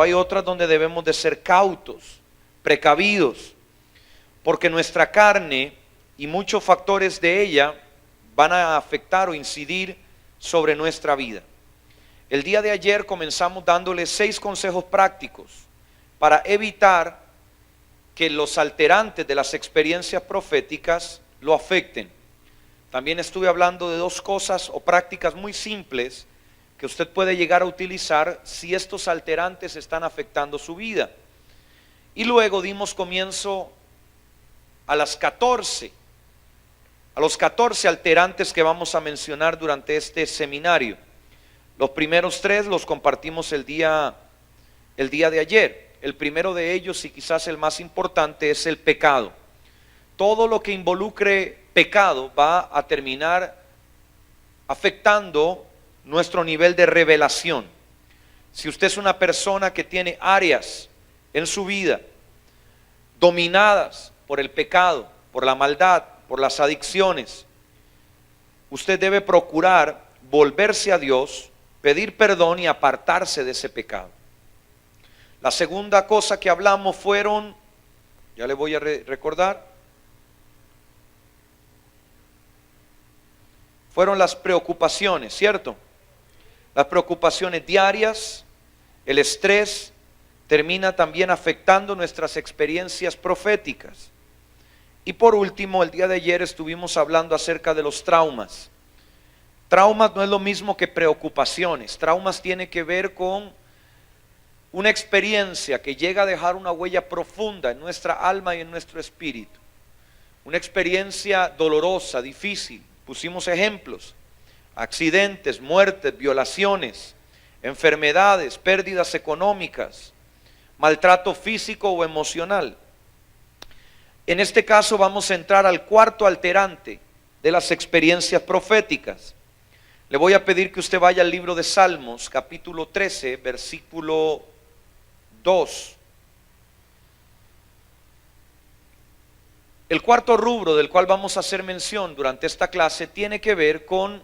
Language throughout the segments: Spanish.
hay otras donde debemos de ser cautos, precavidos, porque nuestra carne y muchos factores de ella van a afectar o incidir sobre nuestra vida. El día de ayer comenzamos dándoles 6 consejos prácticos para evitar que los alterantes de las experiencias proféticas lo afecten. También estuve hablando de 2 cosas o prácticas muy simples que usted puede llegar a utilizar si estos alterantes están afectando su vida. Y luego dimos comienzo a los 14 alterantes que vamos a mencionar durante este seminario. Los primeros 3 los compartimos el día de ayer. El primero de ellos, y quizás el más importante, es el pecado. Todo lo que involucre pecado va a terminar afectando nuestro nivel de revelación. Si usted es una persona que tiene áreas en su vida dominadas por el pecado, por la maldad, por las adicciones, usted debe procurar volverse a Dios, pedir perdón y apartarse de ese pecado. La segunda cosa que hablamos fueron, ya le voy a recordar, fueron las preocupaciones, ¿cierto? Las preocupaciones diarias, el estrés, termina también afectando nuestras experiencias proféticas. Y por último, el día de ayer estuvimos hablando acerca de los traumas. Traumas no es lo mismo que preocupaciones. Traumas tiene que ver con una experiencia que llega a dejar una huella profunda en nuestra alma y en nuestro espíritu. Una experiencia dolorosa, difícil. Pusimos ejemplos: accidentes, muertes, violaciones, enfermedades, pérdidas económicas, maltrato físico o emocional. En este caso vamos a entrar al cuarto alterante de las experiencias proféticas. Le voy a pedir que usted vaya al libro de Salmos, capítulo 13, versículo 2. El cuarto rubro del cual vamos a hacer mención durante esta clase tiene que ver con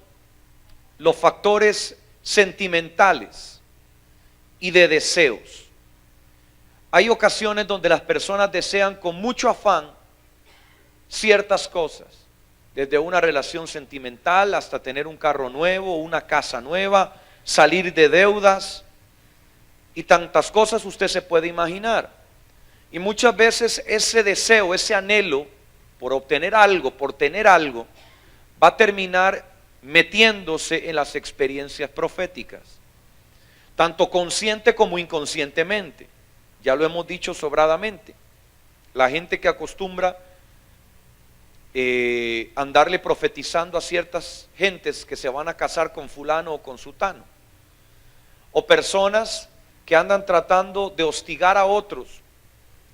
los factores sentimentales y de deseos. Hay ocasiones donde las personas desean con mucho afán ciertas cosas, desde una relación sentimental hasta tener un carro nuevo, una casa nueva, salir de deudas y tantas cosas usted se puede imaginar. Y muchas veces ese deseo, ese anhelo por obtener algo, por tener algo, va a terminar metiéndose en las experiencias proféticas, tanto consciente como inconscientemente. Ya lo hemos dicho sobradamente. La gente que acostumbra andarle profetizando a ciertas gentes que se van a casar con fulano o con sutano, o personas que andan tratando de hostigar a otros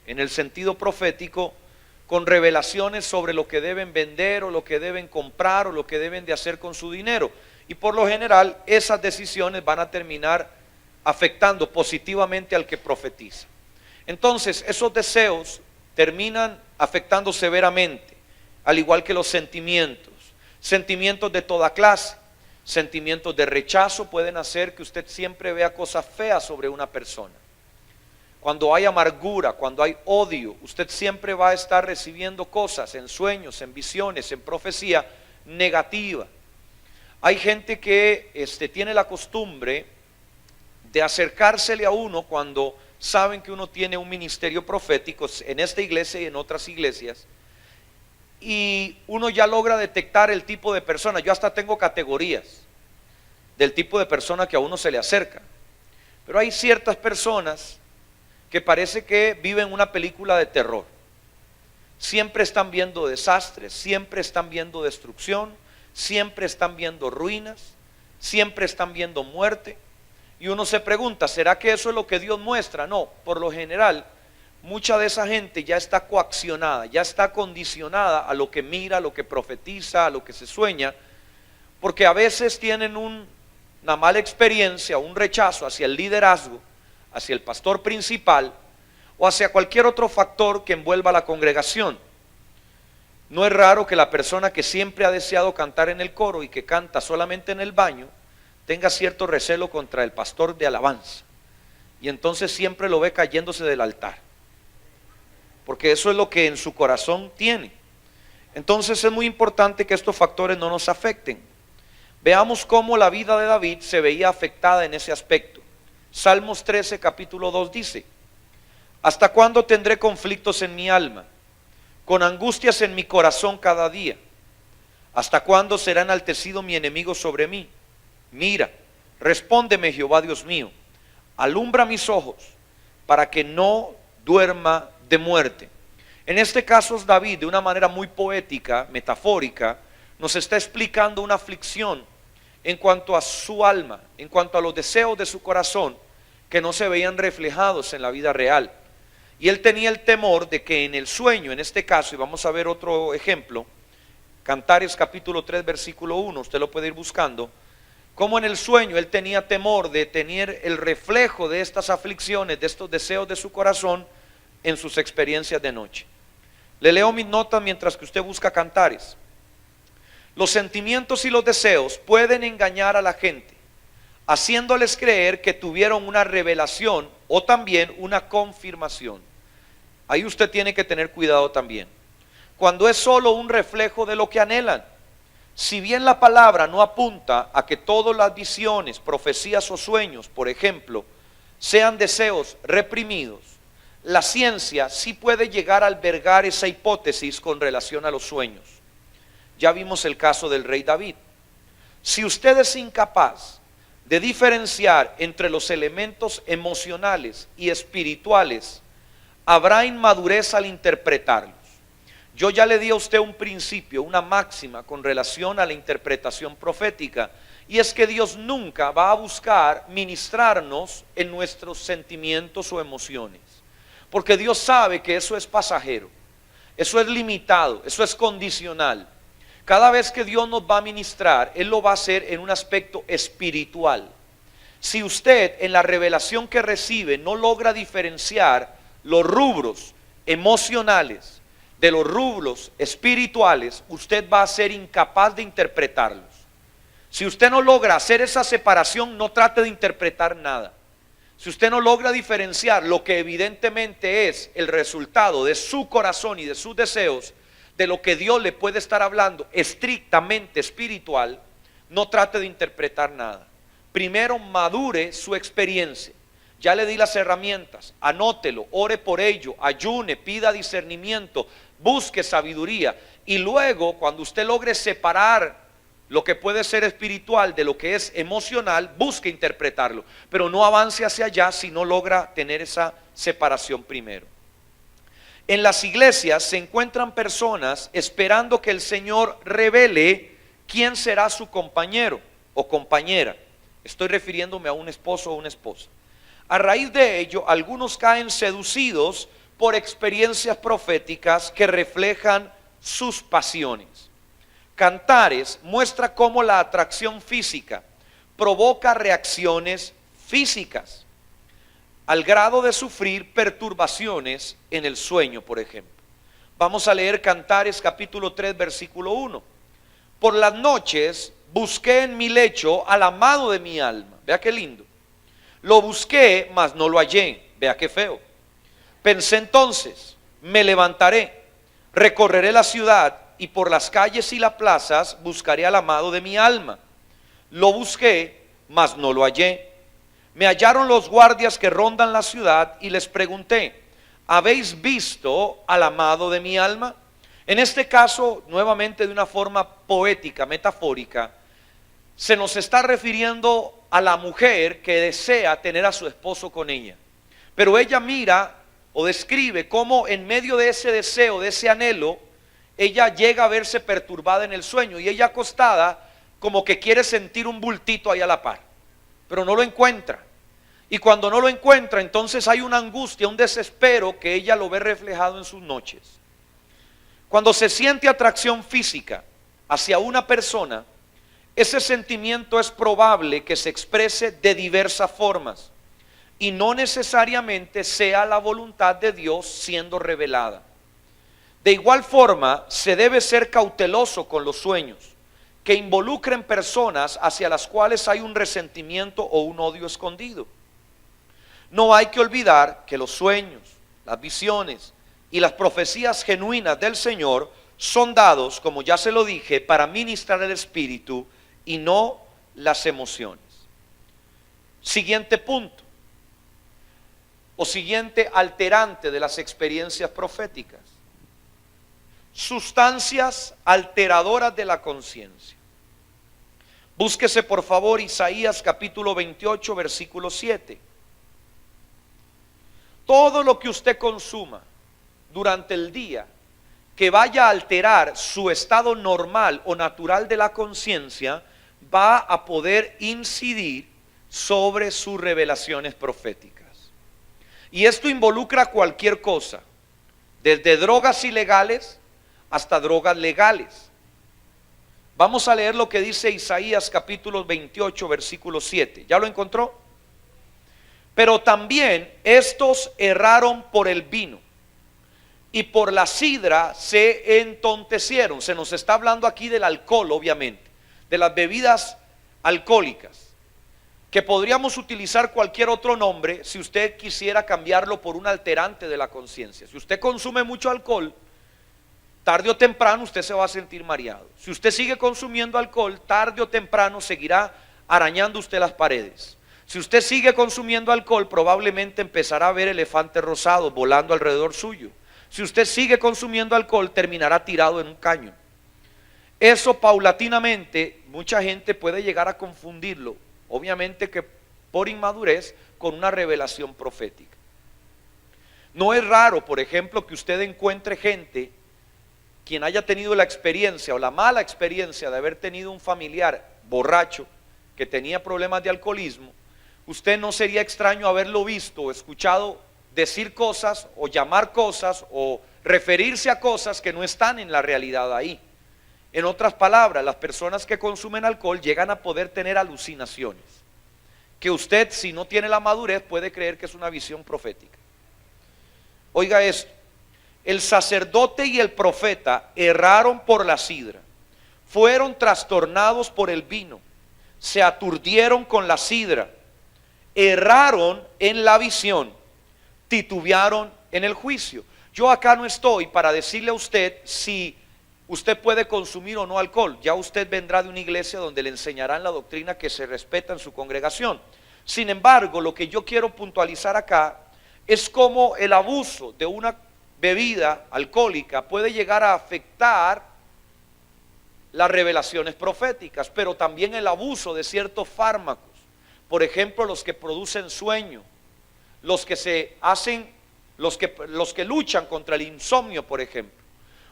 en el sentido profético con revelaciones sobre lo que deben vender o lo que deben comprar o lo que deben de hacer con su dinero, y por lo general esas decisiones van a terminar afectando positivamente al que profetiza. Entonces esos deseos terminan afectando severamente, al igual que los sentimientos de toda clase. Sentimientos de rechazo pueden hacer que usted siempre vea cosas feas sobre una persona. Cuando hay amargura, cuando hay odio, usted siempre va a estar recibiendo cosas en sueños, en visiones, en profecía negativa. Hay gente que tiene la costumbre de acercársele a uno cuando saben que uno tiene un ministerio profético en esta iglesia y en otras iglesias, y uno ya logra detectar el tipo de persona. Yo hasta tengo categorías del tipo de persona que a uno se le acerca, pero hay ciertas personas que parece que viven una película de terror. Siempre están viendo desastres, siempre están viendo destrucción, siempre están viendo ruinas, siempre están viendo muerte. Y uno se pregunta, ¿será que eso es lo que Dios muestra? No, por lo general, mucha de esa gente ya está coaccionada, ya está condicionada a lo que mira, a lo que profetiza, a lo que se sueña, porque a veces tienen una mala experiencia, un rechazo hacia el liderazgo, hacia el pastor principal o hacia cualquier otro factor que envuelva a la congregación. No es raro que la persona que siempre ha deseado cantar en el coro y que canta solamente en el baño tenga cierto recelo contra el pastor de alabanza. y entonces siempre lo ve cayéndose del altar, porque eso es lo que en su corazón tiene. Entonces es muy importante que estos factores no nos afecten. Veamos cómo la vida de David se veía afectada en ese aspecto. Salmos 13, capítulo 2 dice: ¿hasta cuándo tendré conflictos en mi alma, con angustias en mi corazón cada día? ¿Hasta cuándo será enaltecido mi enemigo sobre mí? Mira, respóndeme, Jehová Dios mío, alumbra mis ojos para que no duerma de muerte. En este caso David, de una manera muy poética, metafórica, nos está explicando una aflicción en cuanto a su alma, en cuanto a los deseos de su corazón que no se veían reflejados en la vida real. Y él tenía el temor de que en el sueño, en este caso, y vamos a ver otro ejemplo, Cantares capítulo 3 versículo 1, usted lo puede ir buscando, como en el sueño él tenía temor de tener el reflejo de estas aflicciones, de estos deseos de su corazón en sus experiencias de noche. Le leo mis notas mientras que usted busca Cantares. Los sentimientos y los deseos pueden engañar a la gente, haciéndoles creer que tuvieron una revelación o también una confirmación. Ahí usted tiene que tener cuidado también. Cuando es solo un reflejo de lo que anhelan. Si bien la palabra no apunta a que todas las visiones, profecías o sueños, por ejemplo, sean deseos reprimidos, la ciencia sí puede llegar a albergar esa hipótesis con relación a los sueños. Ya vimos el caso del rey David. Si usted es incapaz de diferenciar entre los elementos emocionales y espirituales, habrá inmadurez al interpretarlos. Yo ya le di a usted un principio, una máxima con relación a la interpretación profética, y es que Dios nunca va a buscar ministrarnos en nuestros sentimientos o emociones, porque Dios sabe que eso es pasajero, eso es limitado, eso es condicional. Cada vez que Dios nos va a ministrar, Él lo va a hacer en un aspecto espiritual. Si usted en la revelación que recibe no logra diferenciar los rubros emocionales de los rubros espirituales, usted va a ser incapaz de interpretarlos. Si usted no logra hacer esa separación, no trate de interpretar nada. Si usted no logra diferenciar lo que evidentemente es el resultado de su corazón y de sus deseos, de lo que Dios le puede estar hablando estrictamente espiritual, no trate de interpretar nada. Primero madure su experiencia. Ya le di las herramientas, anótelo, ore por ello, ayune, pida discernimiento, busque sabiduría, y luego cuando usted logre separar lo que puede ser espiritual de lo que es emocional, busque interpretarlo, pero no avance hacia allá si no logra tener esa separación primero. En las iglesias se encuentran personas esperando que el Señor revele quién será su compañero o compañera. Estoy refiriéndome a un esposo o una esposa. A raíz de ello, algunos caen seducidos por experiencias proféticas que reflejan sus pasiones. Cantares muestra cómo la atracción física provoca reacciones físicas, al grado de sufrir perturbaciones en el sueño, por ejemplo. Vamos a leer Cantares capítulo 3 versículo 1. Por las noches busqué en mi lecho al amado de mi alma. Vea qué lindo. Lo busqué, mas no lo hallé. Vea qué feo. Pensé entonces, me levantaré, recorreré la ciudad y por las calles y las plazas buscaré al amado de mi alma. Lo busqué, mas no lo hallé. Me hallaron los guardias que rondan la ciudad y les pregunté, ¿habéis visto al amado de mi alma? En este caso, nuevamente de una forma poética, metafórica, se nos está refiriendo a la mujer que desea tener a su esposo con ella. Pero ella mira o describe cómo en medio de ese deseo, de ese anhelo, ella llega a verse perturbada en el sueño y ella acostada como que quiere sentir un bultito ahí a la par, pero no lo encuentra. Y cuando no lo encuentra, entonces hay una angustia, un desespero que ella lo ve reflejado en sus noches. Cuando se siente atracción física hacia una persona, ese sentimiento es probable que se exprese de diversas formas y no necesariamente sea la voluntad de Dios siendo revelada. De igual forma, se debe ser cauteloso con los sueños que involucren personas hacia las cuales hay un resentimiento o un odio escondido. No hay que olvidar que los sueños, las visiones y las profecías genuinas del Señor son dados, como ya se lo dije, para ministrar el espíritu y no las emociones. Siguiente punto, o siguiente alterante de las experiencias proféticas: sustancias alteradoras de la conciencia. Búsquese por favor Isaías capítulo 28, versículo 7. Todo lo que usted consuma durante el día que vaya a alterar su estado normal o natural de la conciencia va a poder incidir sobre sus revelaciones proféticas. Y esto involucra cualquier cosa, desde drogas ilegales hasta drogas legales. Vamos a leer lo que dice Isaías capítulo 28, versículo 7. ¿Ya lo encontró? Pero también estos erraron por el vino y por la sidra se entontecieron. Se nos está hablando aquí del alcohol, obviamente, de las bebidas alcohólicas, que podríamos utilizar cualquier otro nombre si usted quisiera cambiarlo por un alterante de la conciencia. Si usted consume mucho alcohol, tarde o temprano usted se va a sentir mareado. Si usted sigue consumiendo alcohol, tarde o temprano seguirá arañando usted las paredes. Si usted sigue consumiendo alcohol, probablemente empezará a ver elefantes rosados volando alrededor suyo. Si usted sigue consumiendo alcohol, terminará tirado en un caño. Eso paulatinamente, mucha gente puede llegar a confundirlo, obviamente que por inmadurez, con una revelación profética. No es raro, por ejemplo, que usted encuentre gente quien haya tenido la experiencia o la mala experiencia de haber tenido un familiar borracho que tenía problemas de alcoholismo. Usted no sería extraño haberlo visto o escuchado decir cosas o llamar cosas o referirse a cosas que no están en la realidad ahí. En otras palabras, las personas que consumen alcohol llegan a poder tener alucinaciones, que usted, si no tiene la madurez, puede creer que es una visión profética. Oiga esto: el sacerdote y el profeta erraron por la sidra, fueron trastornados por el vino, se aturdieron con la sidra, erraron en la visión, titubearon en el juicio. Yo acá no estoy para decirle a usted si usted puede consumir o no alcohol. Ya usted vendrá de una iglesia donde le enseñarán la doctrina que se respeta en su congregación. Sin embargo, lo que yo quiero puntualizar acá es cómo el abuso de una bebida alcohólica puede llegar a afectar las revelaciones proféticas, pero también el abuso de ciertos fármacos, por ejemplo los que producen sueño, los que luchan contra el insomnio, por ejemplo,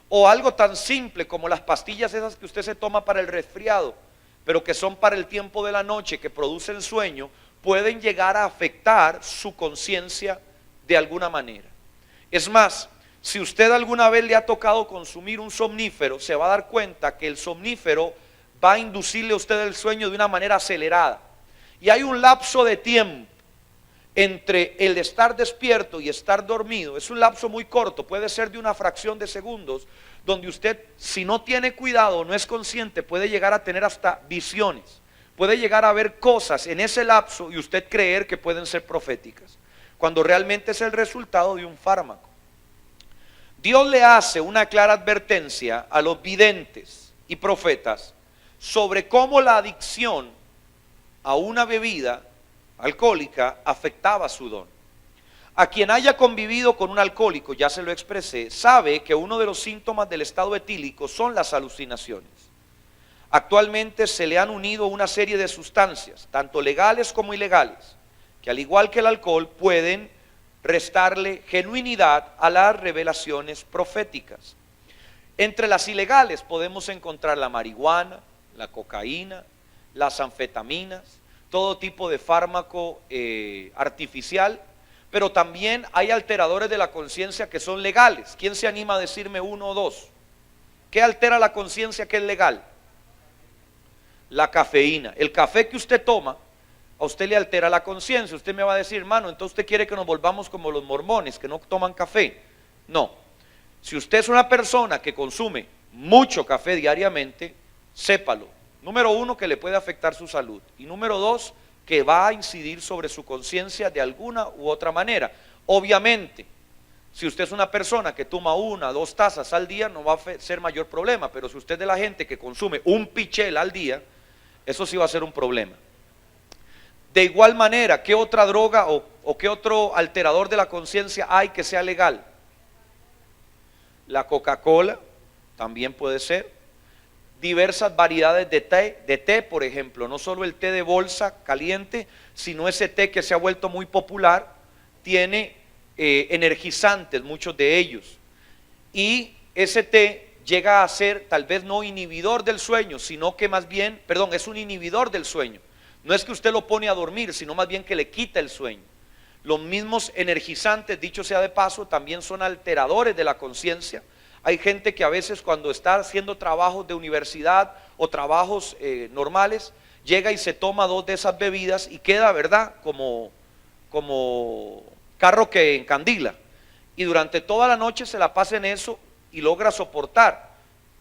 o algo tan simple como las pastillas esas que usted se toma para el resfriado, pero que son para el tiempo de la noche, que producen sueño, pueden llegar a afectar su conciencia de alguna manera. Es más, si usted alguna vez le ha tocado consumir un somnífero, se va a dar cuenta que el somnífero va a inducirle a usted el sueño de una manera acelerada. Y hay un lapso de tiempo entre el estar despierto y estar dormido. Es un lapso muy corto, puede ser de una fracción de segundos, donde usted, si no tiene cuidado, no es consciente, puede llegar a tener hasta visiones, puede llegar a ver cosas en ese lapso y usted creer que pueden ser proféticas, cuando realmente es el resultado de un fármaco. Dios le hace una clara advertencia a los videntes y profetas sobre cómo la adicción a una bebida alcohólica afectaba su don. A quien haya convivido con un alcohólico, ya se lo expresé, sabe que uno de los síntomas del estado etílico son las alucinaciones. Actualmente se le han unido una serie de sustancias, tanto legales como ilegales, que al igual que el alcohol pueden restarle genuinidad a las revelaciones proféticas. Entre las ilegales podemos encontrar la marihuana, la cocaína, las anfetaminas, todo tipo de fármaco artificial, pero también hay alteradores de la conciencia que son legales. ¿Quién se anima a decirme uno o dos? ¿Qué altera la conciencia que es legal? La cafeína. El café que usted toma, a usted le altera la conciencia. Usted me va a decir, hermano, entonces usted quiere que nos volvamos como los mormones, que no toman café. No. Si usted es una persona que consume mucho café diariamente, sépalo. Número uno, que le puede afectar su salud. Y número dos, que va a incidir sobre su conciencia de alguna u otra manera. Obviamente, si usted es una persona que toma 1 o 2 tazas al día, no va a ser mayor problema, pero si usted es de la gente que consume un pichel al día, eso sí va a ser un problema. De igual manera, ¿qué otra droga o qué otro alterador de la conciencia hay que sea legal? La Coca-Cola también puede ser. Diversas variedades de té, por ejemplo, no solo el té de bolsa caliente, sino ese té que se ha vuelto muy popular, tiene energizantes, muchos de ellos. Y ese té llega a ser tal vez no inhibidor del sueño, sino que más bien, perdón, es un inhibidor del sueño. No es que usted lo pone a dormir, sino más bien que le quita el sueño. Los mismos energizantes, dicho sea de paso, también son alteradores de la conciencia. Hay gente que a veces cuando está haciendo trabajos de universidad o trabajos normales, llega y se toma 2 de esas bebidas y queda, ¿verdad?, como carro que encandila. Y durante toda la noche se la pasa en eso y logra soportar.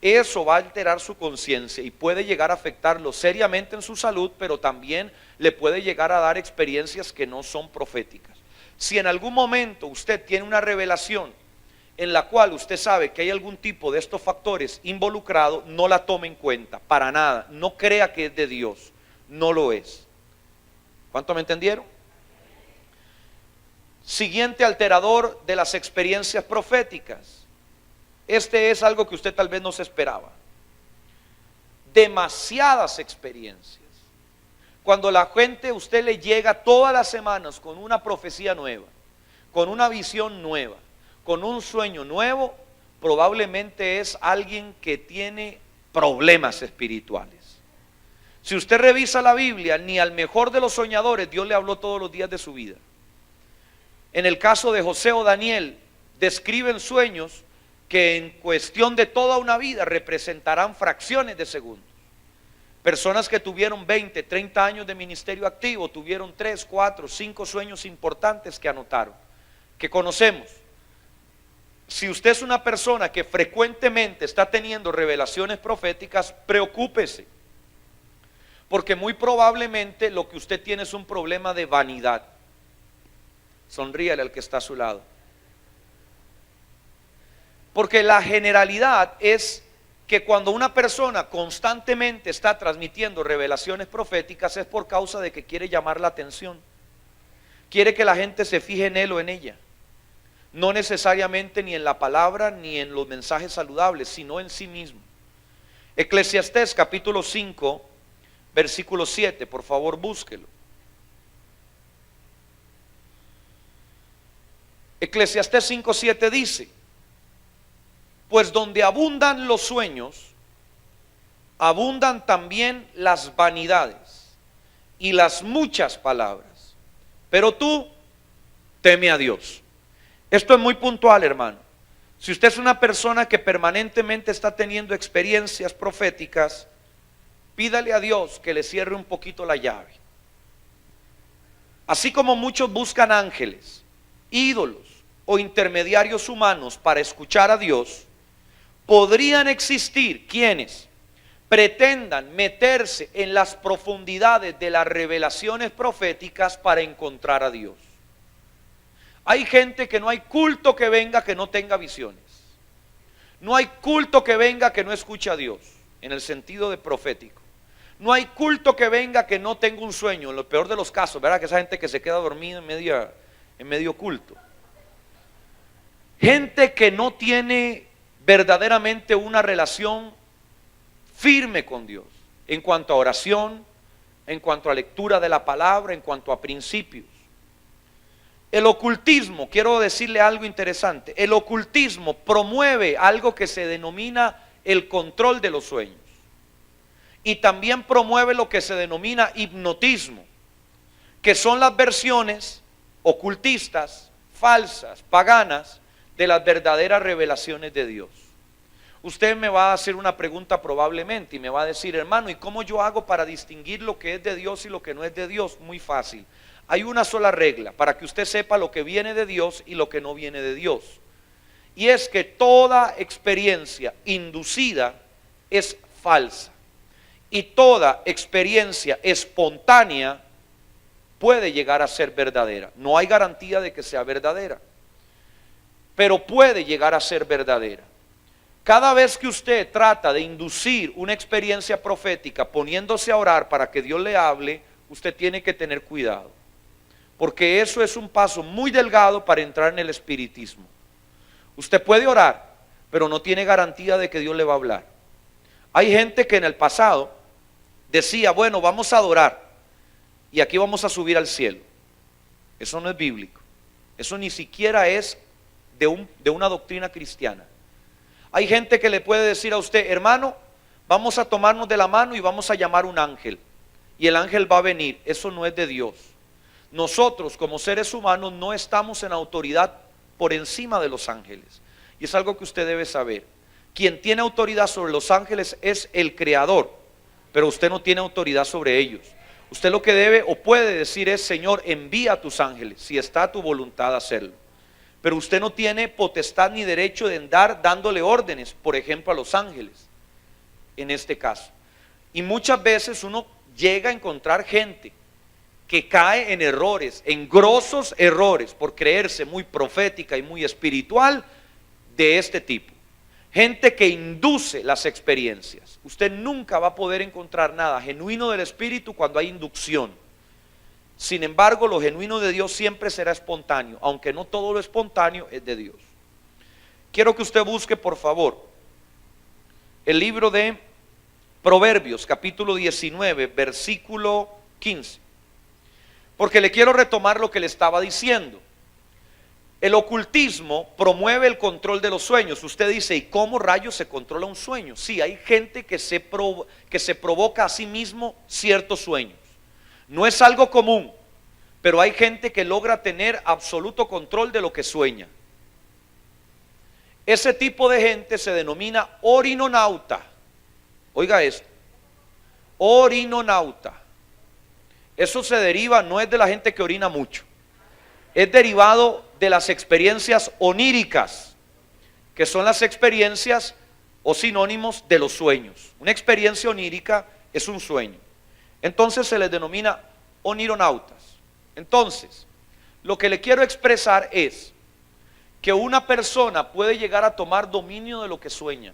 Eso va a alterar su conciencia y puede llegar a afectarlo seriamente en su salud, pero también le puede llegar a dar experiencias que no son proféticas. Si en algún momento usted tiene una revelación en la cual usted sabe que hay algún tipo de estos factores involucrados, no la tome en cuenta, para nada. No crea que es de Dios, no lo es. ¿Cuánto me entendieron? Siguiente alterador de las experiencias proféticas. Este es algo que usted tal vez no se esperaba. Demasiadas experiencias. Cuando la gente, usted le llega todas las semanas con una profecía nueva, con una visión nueva, con un sueño nuevo, probablemente es alguien que tiene problemas espirituales. Si usted revisa la Biblia, ni al mejor de los soñadores Dios le habló todos los días de su vida. En el caso de José o Daniel, describen sueños que en cuestión de toda una vida representarán fracciones de segundos. Personas que tuvieron 20, 30 años de ministerio activo, tuvieron 3, 4, 5 sueños importantes que anotaron, que conocemos. Si usted es una persona que frecuentemente está teniendo revelaciones proféticas, preocúpese, porque muy probablemente lo que usted tiene es un problema de vanidad. Sonríale al que está a su lado. Porque la generalidad es que cuando una persona constantemente está transmitiendo revelaciones proféticas es por causa de que quiere llamar la atención. Quiere que la gente se fije en él o en ella. No necesariamente ni en la palabra ni en los mensajes saludables, sino en sí mismo. Eclesiastés capítulo 5, versículo 7, por favor búsquelo. Eclesiastés 5:7 dice: pues donde abundan los sueños, abundan también las vanidades y las muchas palabras. Pero tú teme a Dios. Esto es muy puntual, hermano. Si usted es una persona que permanentemente está teniendo experiencias proféticas, pídale a Dios que le cierre un poquito la llave. Así como muchos buscan ángeles, ídolos o intermediarios humanos para escuchar a Dios, podrían existir quienes pretendan meterse en las profundidades de las revelaciones proféticas para encontrar a Dios. Hay gente que no hay culto que venga que no tenga visiones. No hay culto que venga que no escuche a Dios, en el sentido de profético. No hay culto que venga que no tenga un sueño, en lo peor de los casos, ¿verdad? Que esa gente que se queda dormida en medio culto. Gente que no tiene verdaderamente una relación firme con Dios, en cuanto a oración, en cuanto a lectura de la palabra, en cuanto a principios. El ocultismo, quiero decirle algo interesante, el ocultismo promueve algo que se denomina el control de los sueños, y también promueve lo que se denomina hipnotismo, que son las versiones ocultistas, falsas, paganas, de las verdaderas revelaciones de Dios. Usted me va a hacer una pregunta probablemente y me va a decir: hermano, ¿y cómo yo hago para distinguir lo que es de Dios y lo que no es de Dios? Muy fácil. Hay una sola regla para que usted sepa lo que viene de Dios y lo que no viene de Dios. Y es que toda experiencia inducida es falsa. Y toda experiencia espontánea puede llegar a ser verdadera. No hay garantía de que sea verdadera, pero puede llegar a ser verdadera. Cada vez que usted trata de inducir una experiencia profética poniéndose a orar para que Dios le hable, usted tiene que tener cuidado, porque eso es un paso muy delgado para entrar en el espiritismo. Usted puede orar, pero no tiene garantía de que Dios le va a hablar. Hay gente que en el pasado decía, bueno, vamos a adorar y aquí vamos a subir al cielo. Eso no es bíblico. Eso ni siquiera es de una doctrina cristiana. Hay gente que le puede decir a usted, hermano, vamos a tomarnos de la mano y vamos a llamar un ángel, y el ángel va a venir. Eso no es de Dios. Nosotros como seres humanos no estamos en autoridad por encima de los ángeles, y es algo que usted debe saber. Quien tiene autoridad sobre los ángeles es el Creador, pero usted no tiene autoridad sobre ellos. Usted lo que debe o puede decir es, Señor, envía a tus ángeles, si está a tu voluntad hacerlo. Pero usted no tiene potestad ni derecho de andar dándole órdenes, por ejemplo, a los ángeles, en este caso. Y muchas veces uno llega a encontrar gente que cae en errores, en grosos errores, por creerse muy profética y muy espiritual de este tipo. Gente que induce las experiencias. Usted nunca va a poder encontrar nada genuino del Espíritu cuando hay inducción. Sin embargo, lo genuino de Dios siempre será espontáneo, aunque no todo lo espontáneo es de Dios. Quiero que usted busque, por favor, el libro de Proverbios, capítulo 19, versículo 15. Porque le quiero retomar lo que le estaba diciendo. El ocultismo promueve el control de los sueños. Usted dice, ¿y cómo rayos se controla un sueño? Sí, hay gente que se provoca a sí mismo ciertos sueños. No es algo común, pero hay gente que logra tener absoluto control de lo que sueña. Ese tipo de gente se denomina orinonauta. Oiga esto, orinonauta. Eso se deriva, no es de la gente que orina mucho, es derivado de las experiencias oníricas, que son las experiencias o sinónimos de los sueños. Una experiencia onírica es un sueño. Entonces se les denomina onironautas. Entonces, lo que le quiero expresar es que una persona puede llegar a tomar dominio de lo que sueña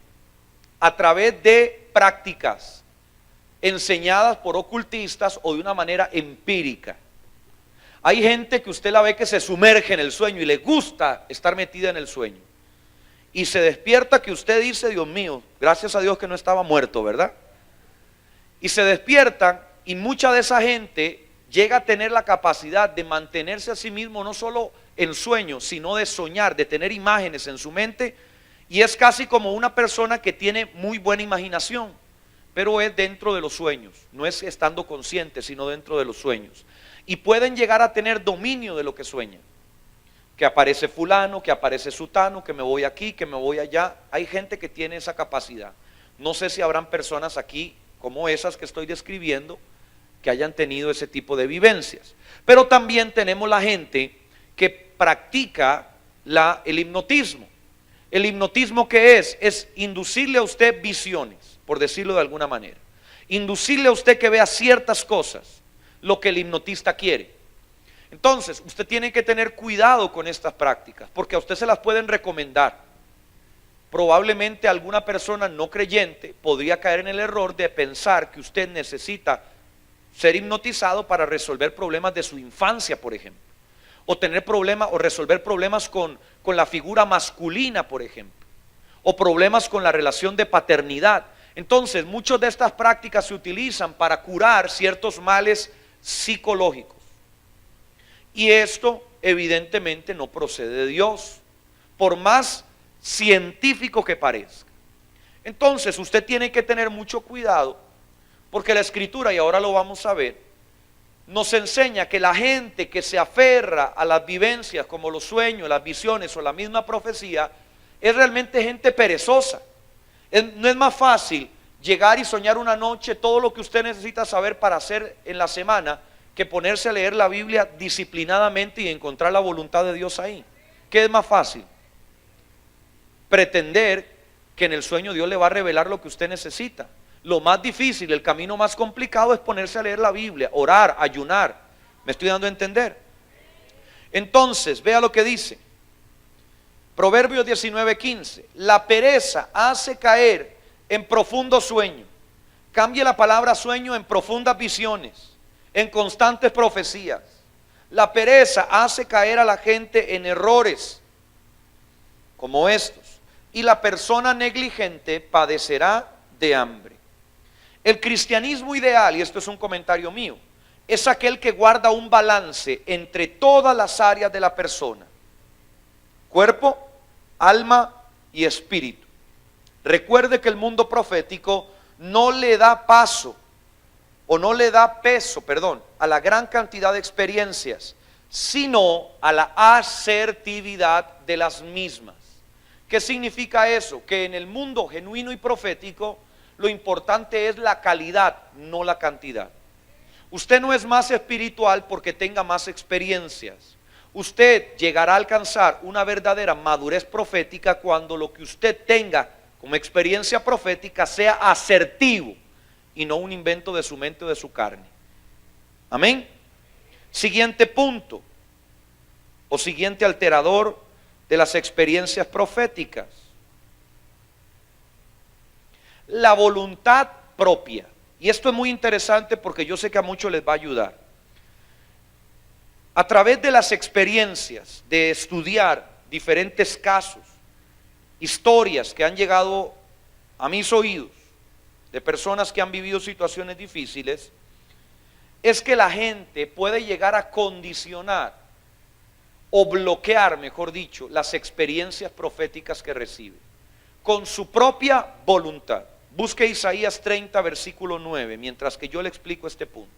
a través de prácticas enseñadas por ocultistas o de una manera empírica. Hay gente que usted la ve que se sumerge en el sueño y le gusta estar metida en el sueño, y se despierta que usted dice, Dios mío, gracias a Dios que no estaba muerto, ¿verdad? Y se despiertan, y mucha de esa gente llega a tener la capacidad de mantenerse a sí mismo no solo en sueños, sino de soñar, de tener imágenes en su mente, y es casi como una persona que tiene muy buena imaginación, pero es dentro de los sueños, no es estando consciente, sino dentro de los sueños. Y pueden llegar a tener dominio de lo que sueñan, que aparece fulano, que aparece sutano, que me voy aquí, que me voy allá. Hay gente que tiene esa capacidad. No sé si habrán personas aquí como esas que estoy describiendo que hayan tenido ese tipo de vivencias. Pero también tenemos la gente que practica el hipnotismo. El hipnotismo, ¿qué es inducirle a usted visiones, por decirlo de alguna manera. Inducirle a usted que vea ciertas cosas, lo que el hipnotista quiere. Entonces, usted tiene que tener cuidado con estas prácticas, porque a usted se las pueden recomendar. Probablemente alguna persona no creyente podría caer en el error de pensar que usted necesita ser hipnotizado para resolver problemas de su infancia, por ejemplo, o tener problemas o resolver problemas con la figura masculina, por ejemplo, o problemas con la relación de paternidad. Entonces, muchas de estas prácticas se utilizan para curar ciertos males psicológicos, y esto evidentemente no procede de Dios, por más científico que parezca. Entonces usted tiene que tener mucho cuidado, porque la Escritura, y ahora lo vamos a ver, nos enseña que la gente que se aferra a las vivencias como los sueños, las visiones o la misma profecía, es realmente gente perezosa. No es más fácil llegar y soñar una noche todo lo que usted necesita saber para hacer en la semana, que ponerse a leer la Biblia disciplinadamente y encontrar la voluntad de Dios ahí. ¿Qué es más fácil? Pretender que en el sueño Dios le va a revelar lo que usted necesita. Lo más difícil, el camino más complicado es ponerse a leer la Biblia, orar, ayunar, ¿Me estoy dando a entender? Entonces, vea lo que dice. Proverbios 19:15. La pereza hace caer en profundo sueño. Cambie la palabra sueño en profundas visiones, en constantes profecías. La pereza hace caer a la gente en errores como estos, y la persona negligente padecerá de hambre. El cristianismo ideal, y esto es un comentario mío, es aquel que guarda un balance entre todas las áreas de la persona: cuerpo, alma y espíritu. Recuerde que el mundo profético no le da paso, o no le da peso, a la gran cantidad de experiencias, sino a la asertividad de las mismas. ¿Qué significa eso? Que en el mundo genuino y profético lo importante es la calidad, no la cantidad. Usted no es más espiritual porque tenga más experiencias. Usted llegará a alcanzar una verdadera madurez profética cuando lo que usted tenga como experiencia profética sea asertivo y no un invento de su mente o de su carne. Amén. Siguiente punto, o siguiente alterador de las experiencias proféticas: la voluntad propia. Y esto es muy interesante porque yo sé que a muchos les va a ayudar. A través de las experiencias, de estudiar diferentes casos, historias que han llegado a mis oídos, de personas que han vivido situaciones difíciles, es que la gente puede llegar a condicionar o bloquear, mejor dicho, las experiencias proféticas que recibe con su propia voluntad. Busque Isaías 30, versículo 9, mientras que yo le explico este punto.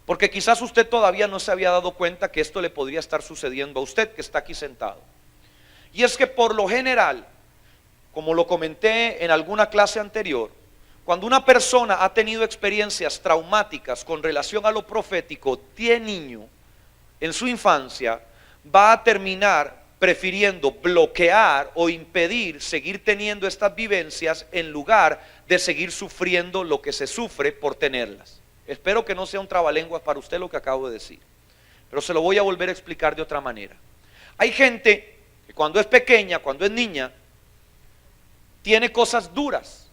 Porque quizás usted todavía no se había dado cuenta que esto le podría estar sucediendo a usted que está aquí sentado. Y es que por lo general, como lo comenté en alguna clase anterior, cuando una persona ha tenido experiencias traumáticas con relación a lo profético, tiene niño, en su infancia, va a terminar prefiriendo bloquear o impedir seguir teniendo estas vivencias en lugar de seguir sufriendo lo que se sufre por tenerlas. Espero que no sea un trabalenguas para usted lo que acabo de decir, pero se lo voy a volver a explicar de otra manera. Hay gente que cuando es pequeña, cuando es niña, tiene cosas duras,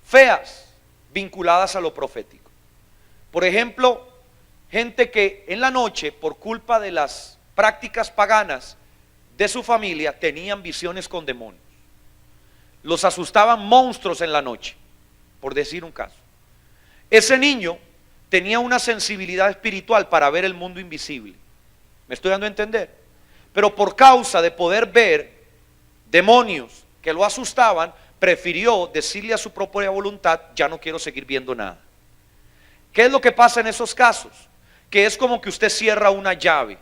feas, vinculadas a lo profético. Por ejemplo, gente que en la noche, por culpa de las prácticas paganas de su familia, tenían visiones con demonios. Los asustaban monstruos en la noche, por decir un caso. Ese niño tenía una sensibilidad espiritual para ver el mundo invisible. ¿Me estoy dando a entender? Pero por causa de poder ver demonios que lo asustaban, prefirió decirle a su propia voluntad: ya no quiero seguir viendo nada. ¿Qué es lo que pasa en esos casos? Que es como que usted cierra una llave.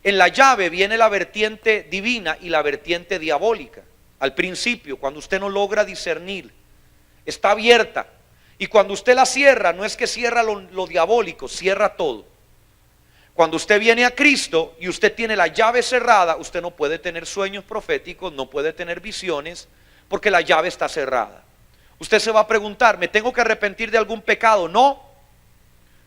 En la llave viene la vertiente divina y la vertiente diabólica. Al principio, cuando usted no logra discernir, está abierta. Y cuando usted la cierra, no es que cierra lo diabólico, cierra todo. Cuando usted viene a Cristo y usted tiene la llave cerrada, usted no puede tener sueños proféticos, no puede tener visiones, porque la llave está cerrada. Usted se va a preguntar: ¿me tengo que arrepentir de algún pecado? No.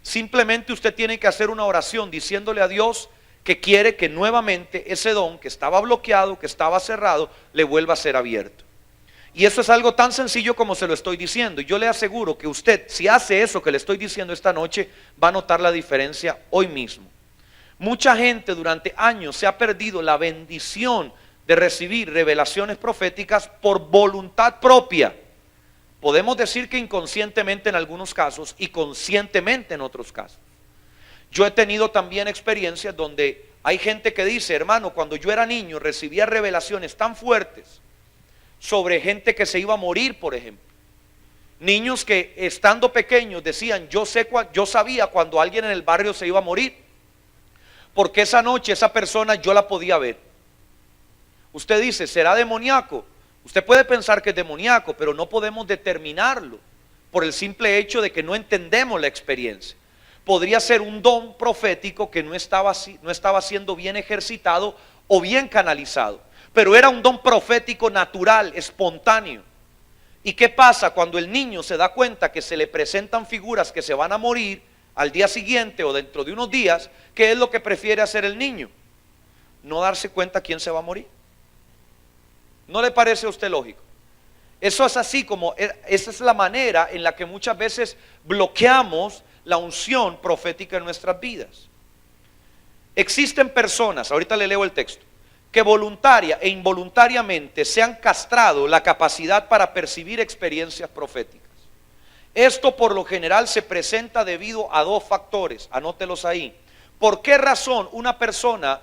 Simplemente usted tiene que hacer una oración diciéndole a Dios que quiere que nuevamente ese don que estaba bloqueado, que estaba cerrado, le vuelva a ser abierto. Y eso es algo tan sencillo como se lo estoy diciendo. Y yo le aseguro que usted, si hace eso que le estoy diciendo esta noche, va a notar la diferencia hoy mismo. Mucha gente durante años se ha perdido la bendición de recibir revelaciones proféticas por voluntad propia. Podemos decir que inconscientemente en algunos casos y conscientemente en otros casos. Yo he tenido también experiencias donde hay gente que dice: hermano, cuando yo era niño recibía revelaciones tan fuertes sobre gente que se iba a morir, por ejemplo. Niños que estando pequeños decían: yo sabía cuando alguien en el barrio se iba a morir, porque esa noche esa persona yo la podía ver. Usted dice: ¿será demoníaco? Usted puede pensar que es demoníaco, pero no podemos determinarlo por el simple hecho de que no entendemos la experiencia. Podría ser un don profético que no estaba siendo bien ejercitado o bien canalizado, pero era un don profético natural, espontáneo. ¿Y qué pasa cuando el niño se da cuenta que se le presentan figuras que se van a morir? al día siguiente o dentro de unos días, ¿qué es lo que prefiere hacer el niño? No darse cuenta quién se va a morir. ¿No le parece a usted lógico? Eso es así como, esa es la manera en la que muchas veces bloqueamos la unción profética en nuestras vidas. Existen personas, ahorita le leo el texto, que voluntaria e involuntariamente se han castrado la capacidad para percibir experiencias proféticas. Esto por lo general se presenta debido a dos factores, anótelos ahí. ¿Por qué razón una persona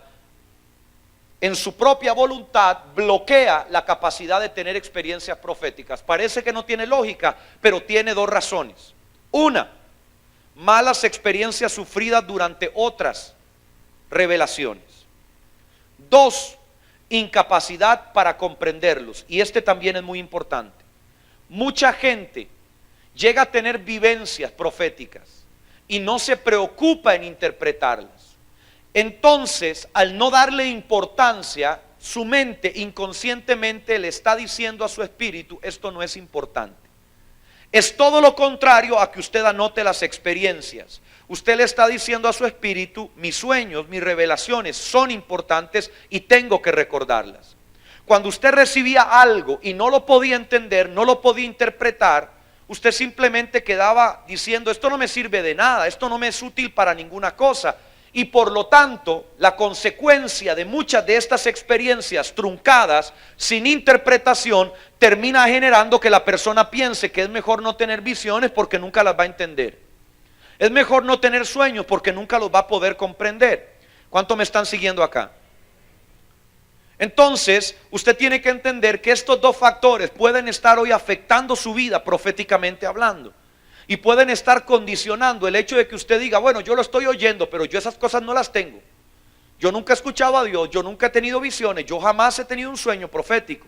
en su propia voluntad bloquea la capacidad de tener experiencias proféticas? Parece que no tiene lógica, pero tiene dos razones. Una, malas experiencias sufridas durante otras revelaciones. Dos, incapacidad para comprenderlos. Y este también es muy importante. Mucha gente llega a tener vivencias proféticas y no se preocupa en interpretarlas. Entonces, al no darle importancia, su mente inconscientemente le está diciendo a su espíritu: esto no es importante. Es todo lo contrario a que usted anote las experiencias. Usted le está diciendo a su espíritu: mis sueños, mis revelaciones son importantes y tengo que recordarlas. Cuando usted recibía algo y no lo podía entender, no lo podía interpretar, usted simplemente quedaba diciendo: esto no me sirve de nada, esto no me es útil para ninguna cosa. Y por lo tanto, la consecuencia de muchas de estas experiencias truncadas, sin interpretación, termina generando que la persona piense que es mejor no tener visiones porque nunca las va a entender. Es mejor no tener sueños porque nunca los va a poder comprender. ¿Cuánto me están siguiendo acá? Entonces, usted tiene que entender que estos dos factores pueden estar hoy afectando su vida proféticamente hablando. Y pueden estar condicionando el hecho de que usted diga: bueno, yo lo estoy oyendo, pero yo esas cosas no las tengo. Yo nunca he escuchado a Dios, yo nunca he tenido visiones, yo jamás he tenido un sueño profético.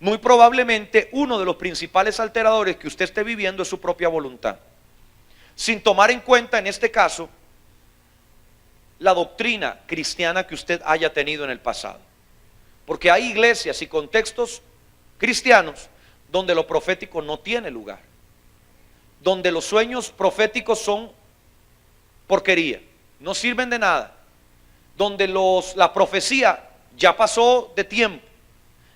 Muy probablemente uno de los principales alteradores que usted esté viviendo es su propia voluntad, sin tomar en cuenta en este caso la doctrina cristiana que usted haya tenido en el pasado. Porque hay iglesias y contextos cristianos donde lo profético no tiene lugar, donde los sueños proféticos son porquería, no sirven de nada, donde la profecía ya pasó de tiempo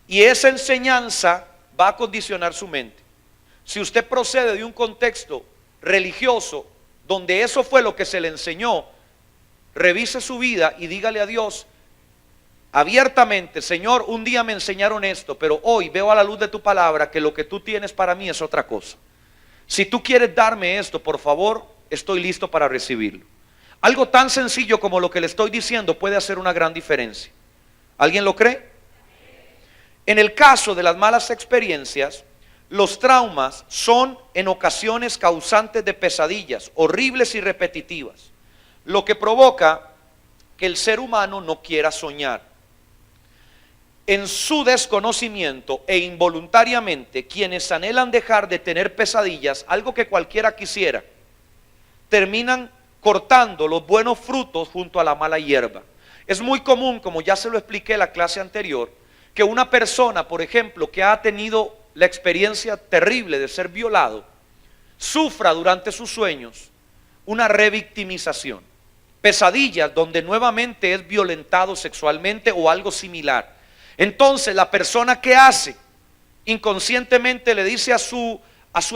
y esa enseñanza va a condicionar su mente. Si usted procede de un contexto religioso donde eso fue lo que se le enseñó, revise su vida y dígale a Dios abiertamente: Señor, un día me enseñaron esto, pero hoy veo a la luz de tu palabra que lo que tú tienes para mí es otra cosa. Si tú quieres darme esto, por favor, estoy listo para recibirlo. Algo tan sencillo como lo que le estoy diciendo puede hacer una gran diferencia. ¿Alguien lo cree? En el caso de las malas experiencias, los traumas son en ocasiones causantes de pesadillas horribles y repetitivas, lo que provoca que el ser humano no quiera soñar. En su desconocimiento e involuntariamente, quienes anhelan dejar de tener pesadillas, algo que cualquiera quisiera, terminan cortando los buenos frutos junto a la mala hierba. Es muy común, como ya se lo expliqué en la clase anterior, que una persona, por ejemplo, que ha tenido la experiencia terrible de ser violado, sufra durante sus sueños una revictimización, pesadillas donde nuevamente es violentado sexualmente o algo similar. Entonces la persona que hace inconscientemente le dice a su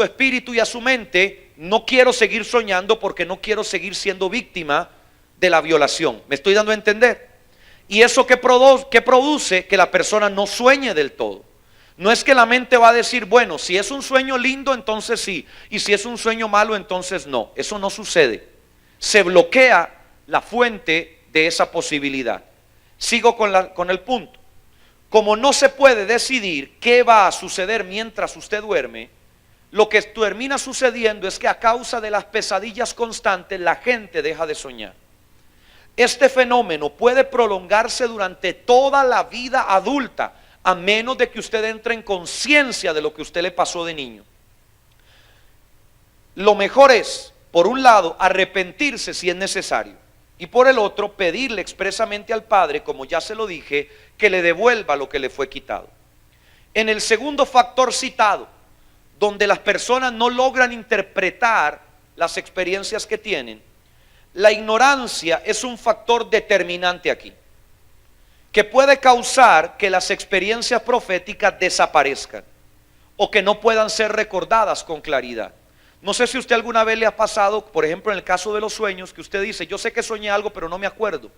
espíritu y a su mente: no quiero seguir soñando porque no quiero seguir siendo víctima de la violación. ¿Me estoy dando a entender? Y eso que produce que la persona no sueñe del todo. No es que la mente va a decir: bueno, si es un sueño lindo entonces sí, y si es un sueño malo entonces no. Eso no sucede. Se bloquea la fuente de esa posibilidad. Sigo con el punto. Como no se puede decidir qué va a suceder mientras usted duerme, lo que termina sucediendo es que a causa de las pesadillas constantes la gente deja de soñar. Este fenómeno puede prolongarse durante toda la vida adulta, a menos de que usted entre en conciencia de lo que a usted le pasó de niño. Lo mejor es, por un lado, arrepentirse si es necesario, y por el otro, pedirle expresamente al Padre, como ya se lo dije, que le devuelva lo que le fue quitado. En el segundo factor citado, donde las personas no logran interpretar las experiencias que tienen, la ignorancia es un factor determinante aquí, que puede causar que las experiencias proféticas desaparezcan o que no puedan ser recordadas con claridad. No sé si usted alguna vez le ha pasado, por ejemplo en el caso de los sueños, que usted dice, yo sé que soñé algo pero no me acuerdo.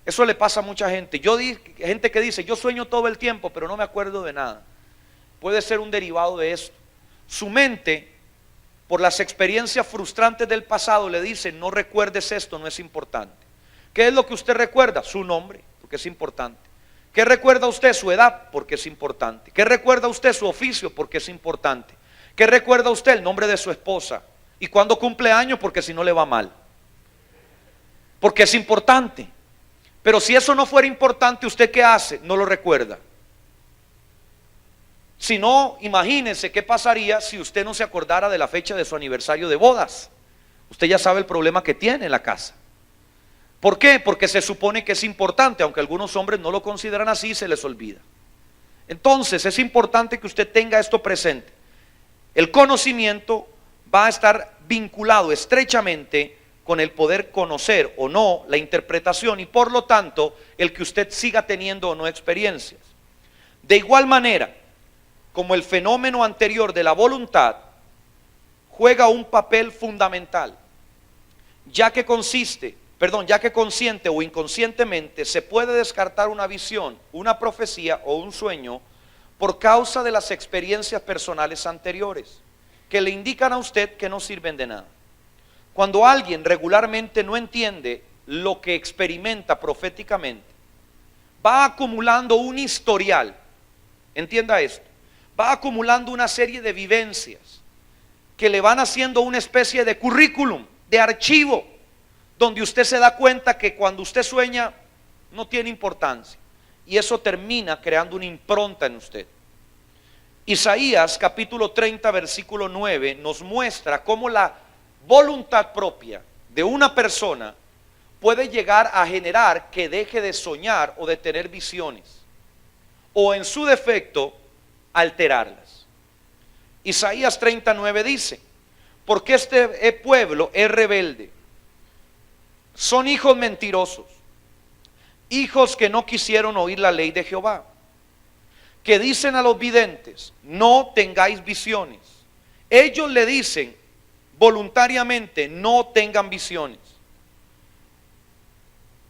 Eso le pasa a mucha gente. Gente que dice, yo sueño todo el tiempo pero no me acuerdo de nada. Puede ser un derivado de esto. Su mente, por las experiencias frustrantes del pasado, le dice, no recuerdes esto, no es importante. ¿Qué es lo que usted recuerda? Su nombre, porque es importante. ¿Qué recuerda usted? Su edad, porque es importante. ¿Qué recuerda usted? Su oficio, porque es importante. ¿Qué recuerda usted? El nombre de su esposa. ¿Y cuándo cumple años? Porque si no le va mal. Porque es importante. Pero si eso no fuera importante, ¿usted qué hace? No lo recuerda. Si no, imagínense qué pasaría si usted no se acordara de la fecha de su aniversario de bodas. Usted ya sabe el problema que tiene en la casa. ¿Por qué? Porque se supone que es importante, aunque algunos hombres no lo consideran así y se les olvida. Entonces es importante que usted tenga esto presente. El conocimiento va a estar vinculado estrechamente con el poder conocer o no la interpretación y por lo tanto el que usted siga teniendo o no experiencias. De igual manera, como el fenómeno anterior de la voluntad juega un papel fundamental, ya que consciente o inconscientemente se puede descartar una visión, una profecía o un sueño por causa de las experiencias personales anteriores que le indican a usted que no sirven de nada. Cuando alguien regularmente no entiende lo que experimenta proféticamente, va acumulando un historial, entienda esto, va acumulando una serie de vivencias que le van haciendo una especie de currículum, de archivo, donde usted se da cuenta que cuando usted sueña no tiene importancia y eso termina creando una impronta en usted. Isaías capítulo 30 versículo 9 nos muestra cómo la voluntad propia de una persona puede llegar a generar que deje de soñar o de tener visiones, o en su defecto alterarlas. Isaías 39 dice, porque este pueblo es rebelde, son hijos mentirosos, hijos que no quisieron oír la ley de Jehová, que dicen a los videntes, no tengáis visiones. Ellos le dicen voluntariamente, no tengan visiones.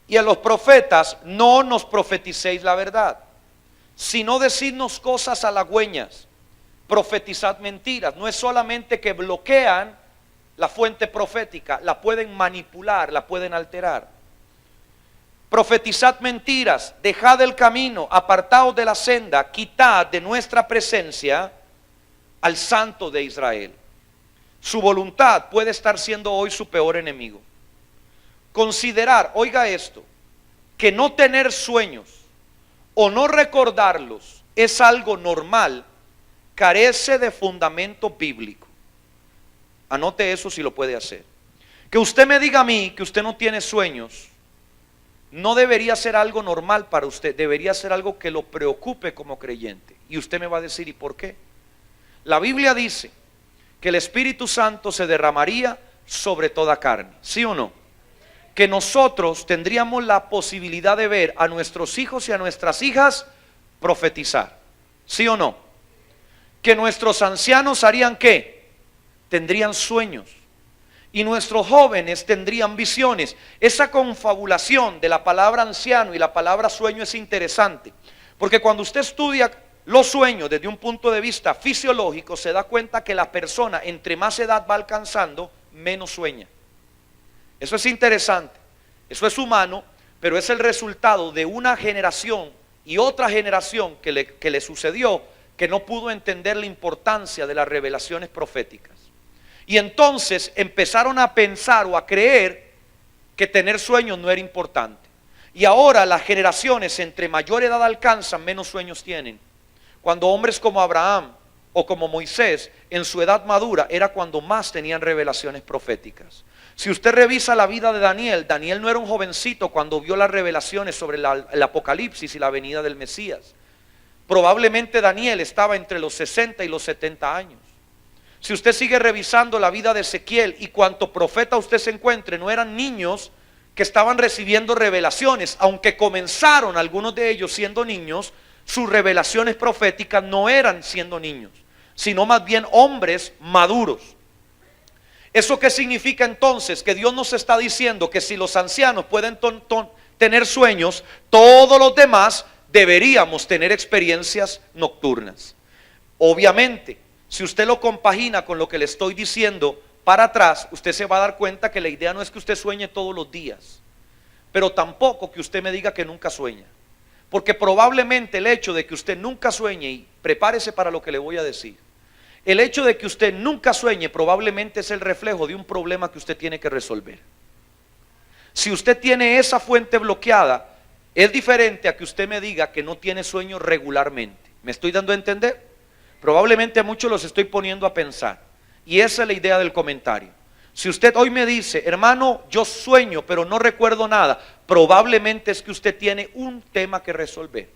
Y a los profetas, no nos profeticéis la verdad, sino decidnos cosas halagüeñas, profetizad mentiras. No es solamente que bloquean la fuente profética, la pueden manipular, la pueden alterar. Profetizad mentiras, dejad el camino, apartaos de la senda, quitad de nuestra presencia al Santo de Israel. Su voluntad puede estar siendo hoy su peor enemigo. Considerar, oiga esto, que no tener sueños o no recordarlos es algo normal, carece de fundamento bíblico. Anote eso si lo puede hacer. Que usted me diga a mí que usted no tiene sueños, no debería ser algo normal para usted, debería ser algo que lo preocupe como creyente. Y usted me va a decir, ¿y por qué? La Biblia dice que el Espíritu Santo se derramaría sobre toda carne, ¿sí o no? Que nosotros tendríamos la posibilidad de ver a nuestros hijos y a nuestras hijas profetizar, ¿sí o no? Que nuestros ancianos harían ¿qué? Tendrían sueños. Y nuestros jóvenes tendrían visiones. Esa confabulación de la palabra anciano y la palabra sueño es interesante, porque cuando usted estudia los sueños desde un punto de vista fisiológico, se da cuenta que la persona entre más edad va alcanzando, menos sueña. Eso es interesante, eso es humano, pero es el resultado de una generación y otra generación que le sucedió, que no pudo entender la importancia de las revelaciones proféticas. Y entonces empezaron a pensar o a creer que tener sueños no era importante. Y ahora las generaciones entre mayor edad alcanzan, menos sueños tienen. Cuando hombres como Abraham o como Moisés en su edad madura era cuando más tenían revelaciones proféticas. Si usted revisa la vida de Daniel, Daniel no era un jovencito cuando vio las revelaciones sobre el Apocalipsis y la venida del Mesías. Probablemente Daniel estaba entre los 60 y los 70 años. Si usted sigue revisando la vida de Ezequiel y cuanto profeta usted se encuentre, no eran niños que estaban recibiendo revelaciones, aunque comenzaron algunos de ellos siendo niños, sus revelaciones proféticas no eran siendo niños, sino más bien hombres maduros. ¿Eso qué significa entonces? Que Dios nos está diciendo que si los ancianos pueden tener sueños, todos los demás deberíamos tener experiencias nocturnas. Obviamente, si usted lo compagina con lo que le estoy diciendo para atrás, usted se va a dar cuenta que la idea no es que usted sueñe todos los días, pero tampoco que usted me diga que nunca sueña. Porque probablemente el hecho de que usted nunca sueñe, y prepárese para lo que le voy a decir, el hecho de que usted nunca sueñe probablemente es el reflejo de un problema que usted tiene que resolver. Si usted tiene esa fuente bloqueada, es diferente a que usted me diga que no tiene sueño regularmente. ¿Me estoy dando a entender? Probablemente a muchos los estoy poniendo a pensar. Y esa es la idea del comentario. Si usted hoy me dice, hermano, yo sueño pero no recuerdo nada, probablemente es que usted tiene un tema que resolver.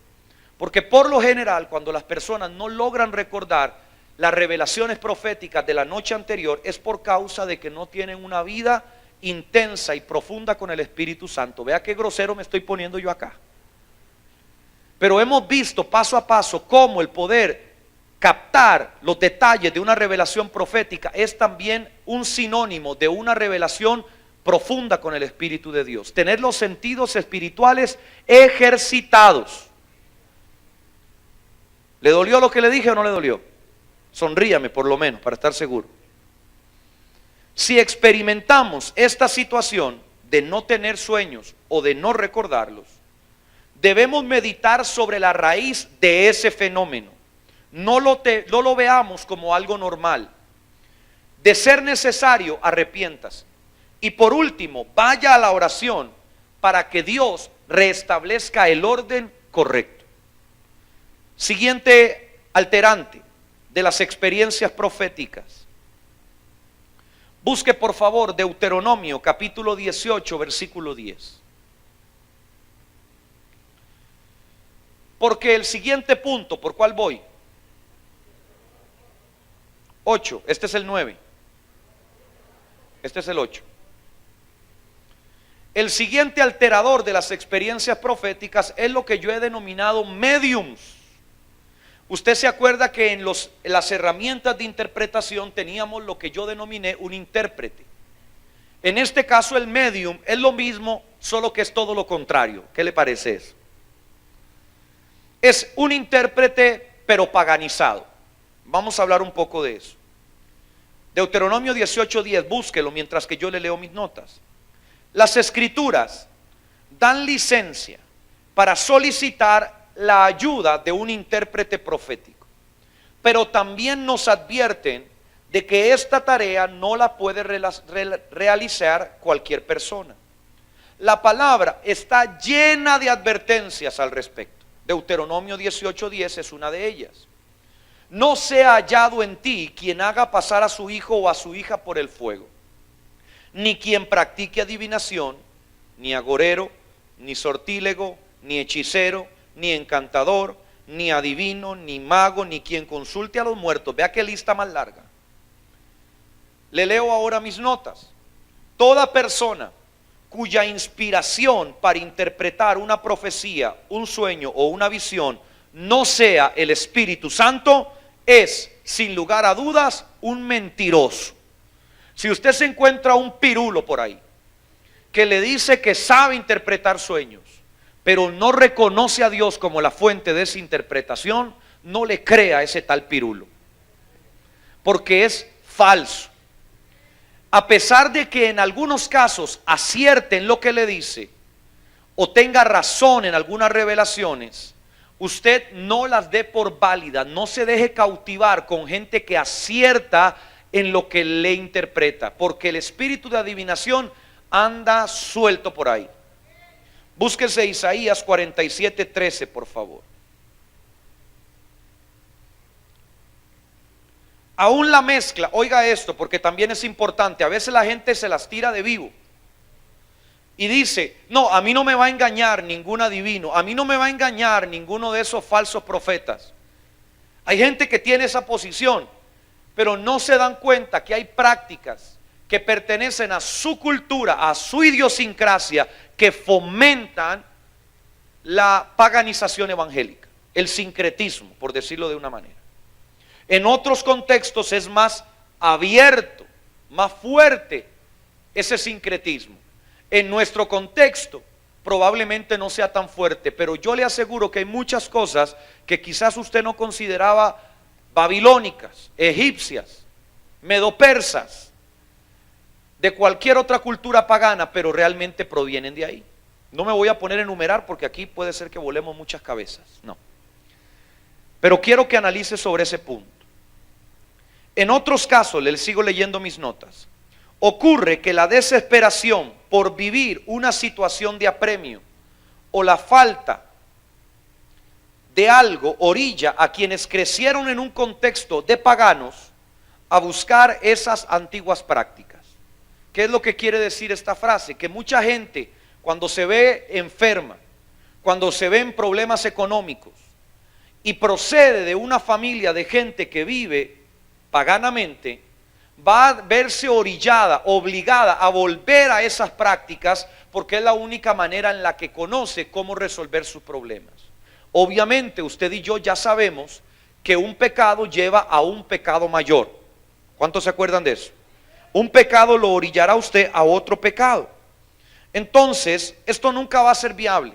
Porque por lo general, cuando las personas no logran recordar las revelaciones proféticas de la noche anterior, es por causa de que no tienen una vida intensa y profunda con el Espíritu Santo. Vea qué grosero me estoy poniendo yo acá. Pero hemos visto paso a paso cómo el poder captar los detalles de una revelación profética es también un sinónimo de una revelación profunda con el Espíritu de Dios. Tener los sentidos espirituales ejercitados. ¿Le dolió lo que le dije o no le dolió? Sonríame por lo menos para estar seguro. Si experimentamos esta situación de no tener sueños o de no recordarlos, debemos meditar sobre la raíz de ese fenómeno. No lo veamos como algo normal. De ser necesario, arrepiéntase. Y por último, vaya a la oración para que Dios restablezca el orden correcto. Siguiente alterante de las experiencias proféticas. Busque por favor Deuteronomio capítulo 18 versículo 10. Porque el siguiente punto, ¿por cuál voy? 8, este es el 9. Este es el 8. El siguiente alterador de las experiencias proféticas es lo que yo he denominado mediums. Usted se acuerda que en las herramientas de interpretación teníamos lo que yo denominé un intérprete. En este caso el medium es lo mismo, solo que es todo lo contrario. ¿Qué le parece eso? Es un intérprete pero paganizado. Vamos a hablar un poco de eso. Deuteronomio 18:10, búsquelo mientras que yo le leo mis notas. Las escrituras dan licencia para solicitar la ayuda de un intérprete profético, pero también nos advierten de que esta tarea no la puede realizar cualquier persona. La palabra está llena de advertencias al respecto. Deuteronomio 18:10 es una de ellas. No sea hallado en ti quien haga pasar a su hijo o a su hija por el fuego, ni quien practique adivinación, ni agorero, ni sortílego, ni hechicero, ni encantador, ni adivino, ni mago, ni quien consulte a los muertos. Vea qué lista más larga. Le leo ahora mis notas. Toda persona cuya inspiración para interpretar una profecía, un sueño o una visión no sea el Espíritu Santo, es, sin lugar a dudas, un mentiroso. Si usted se encuentra un pirulo por ahí que le dice que sabe interpretar sueños, pero no reconoce a Dios como la fuente de esa interpretación, no le crea a ese tal pirulo, porque es falso. A pesar de que en algunos casos acierte en lo que le dice o tenga razón en algunas revelaciones, usted no las dé por válidas. No se deje cautivar con gente que acierta en lo que le interpreta, porque el espíritu de adivinación anda suelto por ahí. Búsquese Isaías 47:13, por favor. Aún la mezcla, oiga esto, porque también es importante. A veces la gente se las tira de vivo y dice, no, a mí no me va a engañar ningún adivino, a mí no me va a engañar ninguno de esos falsos profetas. Hay gente que tiene esa posición, pero no se dan cuenta que hay prácticas que pertenecen a su cultura, a su idiosincrasia, que fomentan la paganización evangélica, el sincretismo, por decirlo de una manera. En otros contextos es más abierto, más fuerte ese sincretismo. En nuestro contexto probablemente no sea tan fuerte, pero yo le aseguro que hay muchas cosas que quizás usted no consideraba babilónicas, egipcias, medopersas, de cualquier otra cultura pagana, pero realmente provienen de ahí. No me voy a poner a enumerar porque aquí puede ser que volemos muchas cabezas, no. Pero quiero que analice sobre ese punto. En otros casos, les sigo leyendo mis notas, ocurre que la desesperación por vivir una situación de apremio o la falta de algo orilla a quienes crecieron en un contexto de paganos a buscar esas antiguas prácticas. ¿Qué es lo que quiere decir esta frase? Que mucha gente, cuando se ve enferma, cuando se ve en problemas económicos y procede de una familia de gente que vive paganamente, va a verse orillada, obligada a volver a esas prácticas porque es la única manera en la que conoce cómo resolver sus problemas. Obviamente usted y yo ya sabemos que un pecado lleva a un pecado mayor. ¿Cuántos se acuerdan de eso? Un pecado lo orillará a usted a otro pecado. Entonces, esto nunca va a ser viable.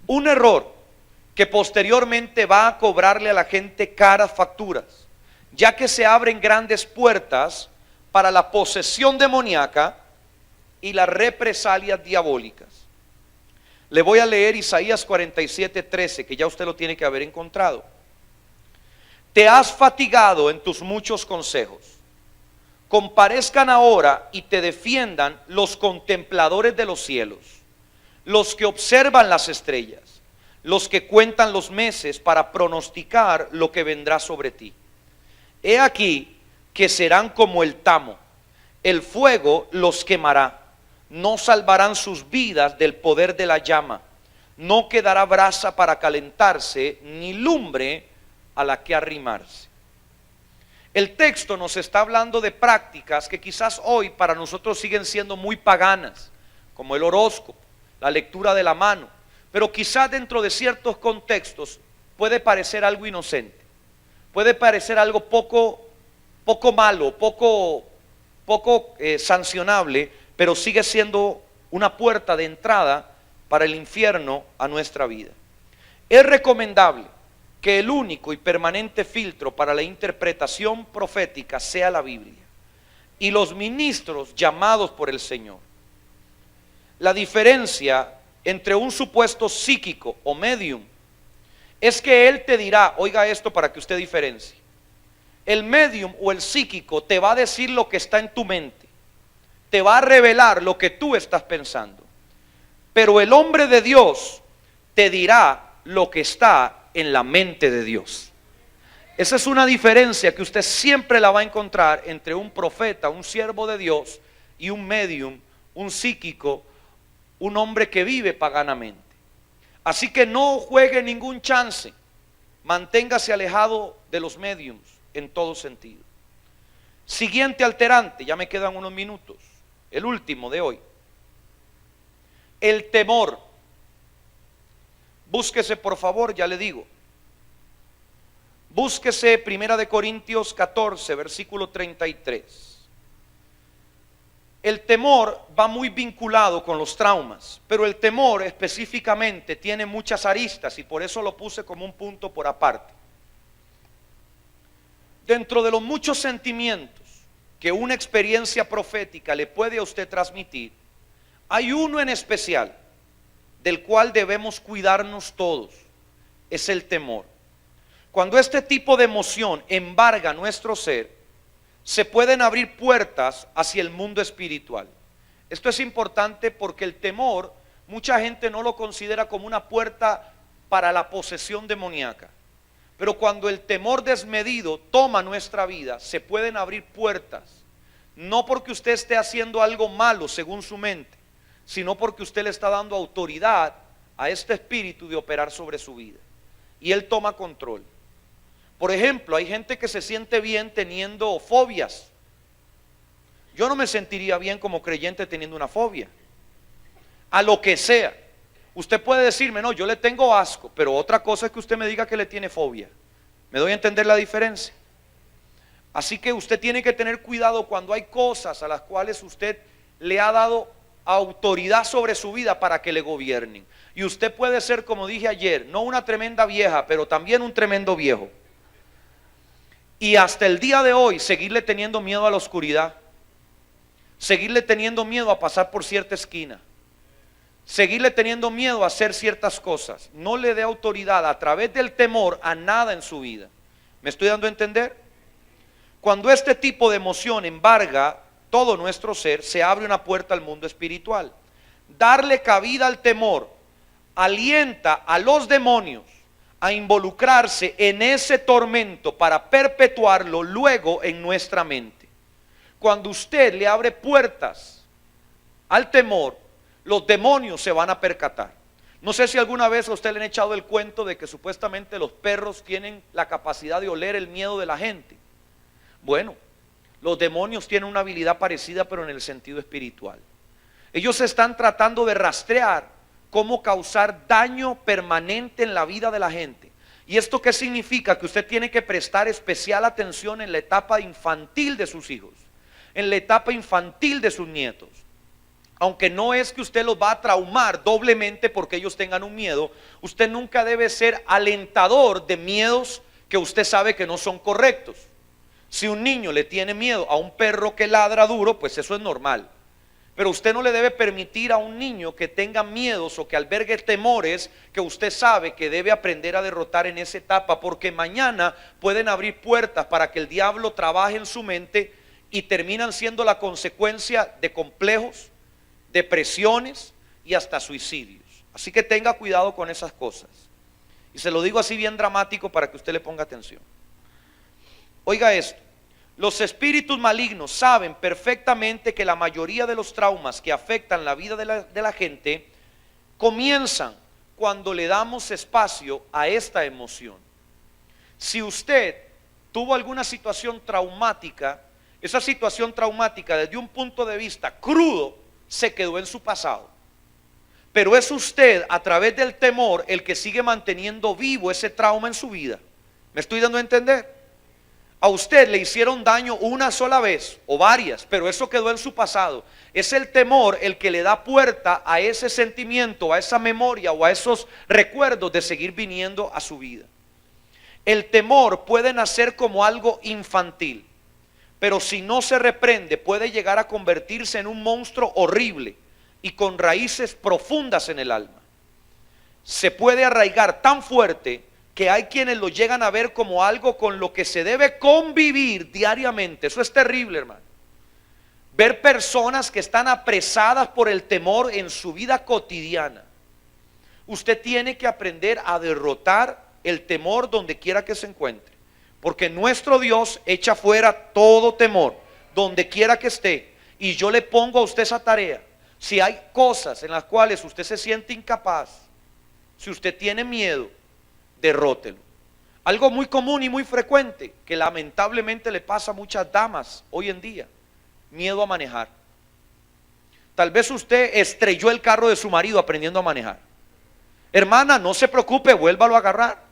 Un error que posteriormente va a cobrarle a la gente caras facturas, ya que se abren grandes puertas para la posesión demoníaca y las represalias diabólicas. Le voy a leer Isaías 47:13, que ya usted lo tiene que haber encontrado. Te has fatigado en tus muchos consejos. Comparezcan ahora y te defiendan los contempladores de los cielos, los que observan las estrellas, los que cuentan los meses para pronosticar lo que vendrá sobre ti. He aquí que serán como el tamo, el fuego los quemará, no salvarán sus vidas del poder de la llama, no quedará brasa para calentarse, ni lumbre a la que arrimarse. El texto nos está hablando de prácticas que quizás hoy para nosotros siguen siendo muy paganas, como el horóscopo, la lectura de la mano, pero quizás dentro de ciertos contextos puede parecer algo inocente, puede parecer algo poco malo, poco sancionable, pero sigue siendo una puerta de entrada para el infierno a nuestra vida. Es recomendable que el único y permanente filtro para la interpretación profética sea la Biblia y los ministros llamados por el Señor. La diferencia entre un supuesto psíquico o medium es que él te dirá, oiga esto para que usted diferencie, el medium o el psíquico te va a decir lo que está en tu mente, te va a revelar lo que tú estás pensando, pero el hombre de Dios te dirá lo que está en la mente de Dios. Esa es una diferencia que usted siempre la va a encontrar entre un profeta, un siervo de Dios, y un medium, un psíquico, un hombre que vive paganamente. Así que no juegue ningún chance, manténgase alejado de los mediums en todo sentido. Siguiente alterante, ya me quedan unos minutos, el último de hoy, el temor. Búsquese por favor, ya le digo. Búsquese 1 Corintios 14, versículo 33. El temor va muy vinculado con los traumas, pero el temor específicamente tiene muchas aristas y por eso lo puse como un punto por aparte. Dentro de los muchos sentimientos que una experiencia profética le puede a usted transmitir, hay uno en especial del cual debemos cuidarnos todos, es el temor. Cuando este tipo de emoción embarga nuestro ser, se pueden abrir puertas hacia el mundo espiritual. Esto es importante porque el temor, mucha gente no lo considera como una puerta para la posesión demoníaca. Pero cuando el temor desmedido toma nuestra vida, se pueden abrir puertas, no porque usted esté haciendo algo malo según su mente, sino porque usted le está dando autoridad a este espíritu de operar sobre su vida. Y él toma control. Por ejemplo, hay gente que se siente bien teniendo fobias. Yo no me sentiría bien como creyente teniendo una fobia. A lo que sea. Usted puede decirme, no, yo le tengo asco, pero otra cosa es que usted me diga que le tiene fobia. ¿Me doy a entender la diferencia? Así que usted tiene que tener cuidado cuando hay cosas a las cuales usted le ha dado autoridad sobre su vida para que le gobiernen. Y usted puede ser, como dije ayer, no una tremenda vieja, pero también un tremendo viejo. Y hasta el día de hoy seguirle teniendo miedo a la oscuridad, seguirle teniendo miedo a pasar por cierta esquina, seguirle teniendo miedo a hacer ciertas cosas. No le dé autoridad a través del temor a nada en su vida. ¿Me estoy dando a entender? Cuando este tipo de emoción embarga todo nuestro ser, se abre una puerta al mundo espiritual. Darle cabida al temor alienta a los demonios a involucrarse en ese tormento para perpetuarlo luego en nuestra mente. Cuando usted le abre puertas al temor, los demonios se van a percatar. No sé si alguna vez a usted le han echado el cuento de que supuestamente los perros tienen la capacidad de oler el miedo de la gente. Bueno, los demonios tienen una habilidad parecida, pero en el sentido espiritual. Ellos están tratando de rastrear cómo causar daño permanente en la vida de la gente. ¿Y esto qué significa? Que usted tiene que prestar especial atención en la etapa infantil de sus hijos, en la etapa infantil de sus nietos. Aunque no es que usted los va a traumar doblemente porque ellos tengan un miedo, usted nunca debe ser alentador de miedos que usted sabe que no son correctos. Si un niño le tiene miedo a un perro que ladra duro, pues eso es normal. Pero usted no le debe permitir a un niño que tenga miedos o que albergue temores que usted sabe que debe aprender a derrotar en esa etapa, porque mañana pueden abrir puertas para que el diablo trabaje en su mente y terminan siendo la consecuencia de complejos, depresiones y hasta suicidios. Así que tenga cuidado con esas cosas. Y se lo digo así bien dramático para que usted le ponga atención. Oiga esto, los espíritus malignos saben perfectamente que la mayoría de los traumas que afectan la vida de la gente comienzan cuando le damos espacio a esta emoción. Si usted tuvo alguna situación traumática, esa situación traumática desde un punto de vista crudo se quedó en su pasado. Pero es usted a través del temor el que sigue manteniendo vivo ese trauma en su vida. ¿Me estoy dando a entender? A usted le hicieron daño una sola vez o varias, pero eso quedó en su pasado. Es el temor el que le da puerta a ese sentimiento, a esa memoria o a esos recuerdos de seguir viniendo a su vida. El temor puede nacer como algo infantil, pero si no se reprende puede llegar a convertirse en un monstruo horrible y con raíces profundas en el alma. Se puede arraigar tan fuerte que hay quienes lo llegan a ver como algo con lo que se debe convivir diariamente. Eso es terrible, hermano. Ver personas que están apresadas por el temor en su vida cotidiana. Usted tiene que aprender a derrotar el temor donde quiera que se encuentre, porque nuestro Dios echa fuera todo temor donde quiera que esté. Y yo le pongo a usted esa tarea. Si hay cosas en las cuales usted se siente incapaz, si usted tiene miedo, derrótelo. Algo muy común y muy frecuente que lamentablemente le pasa a muchas damas hoy en día: miedo a manejar. Tal vez usted estrelló el carro de su marido aprendiendo a manejar. Hermana, no se preocupe, vuélvalo a agarrar.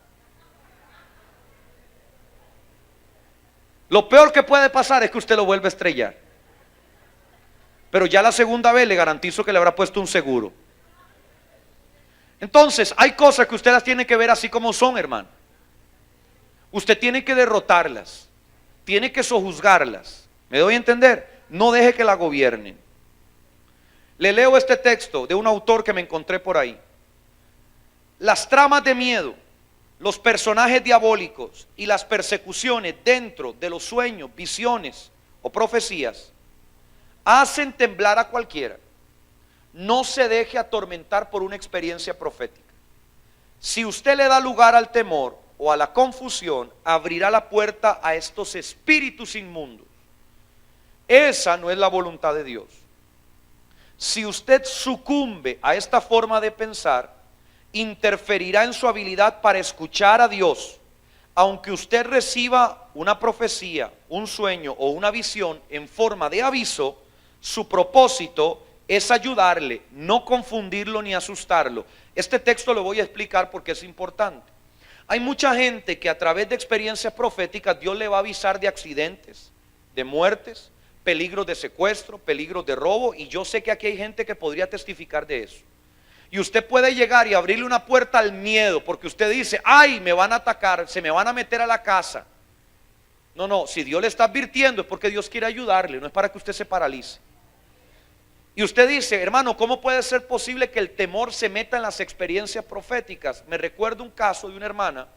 Lo peor que puede pasar es que usted lo vuelva a estrellar, pero ya la segunda vez le garantizo que le habrá puesto un seguro. Entonces, hay cosas que usted las tiene que ver así como son, hermano. Usted tiene que derrotarlas, tiene que sojuzgarlas. ¿Me doy a entender? No deje que la gobiernen. Le leo este texto de un autor que me encontré por ahí. Las tramas de miedo, los personajes diabólicos y las persecuciones dentro de los sueños, visiones o profecías hacen temblar a cualquiera. No se deje atormentar por una experiencia profética. Si usted le da lugar al temor o a la confusión, abrirá la puerta a estos espíritus inmundos. Esa no es la voluntad de Dios. Si usted sucumbe a esta forma de pensar, interferirá en su habilidad para escuchar a Dios, aunque usted reciba una profecía, un sueño o una visión en forma de aviso, su propósito es ayudarle, no confundirlo ni asustarlo. Este texto lo voy a explicar porque es importante. Hay mucha gente que a través de experiencias proféticas Dios le va a avisar de accidentes, de muertes, peligros de secuestro, peligros de robo, y yo sé que aquí hay gente que podría testificar de eso. Y usted puede llegar y abrirle una puerta al miedo, porque usted dice, ay, me van a atacar, se me van a meter a la casa. No, no, si Dios le está advirtiendo es porque Dios quiere ayudarle, no es para que usted se paralice. Y usted dice, hermano, ¿cómo puede ser posible que el temor se meta en las experiencias proféticas? Me recuerdo un caso de una hermana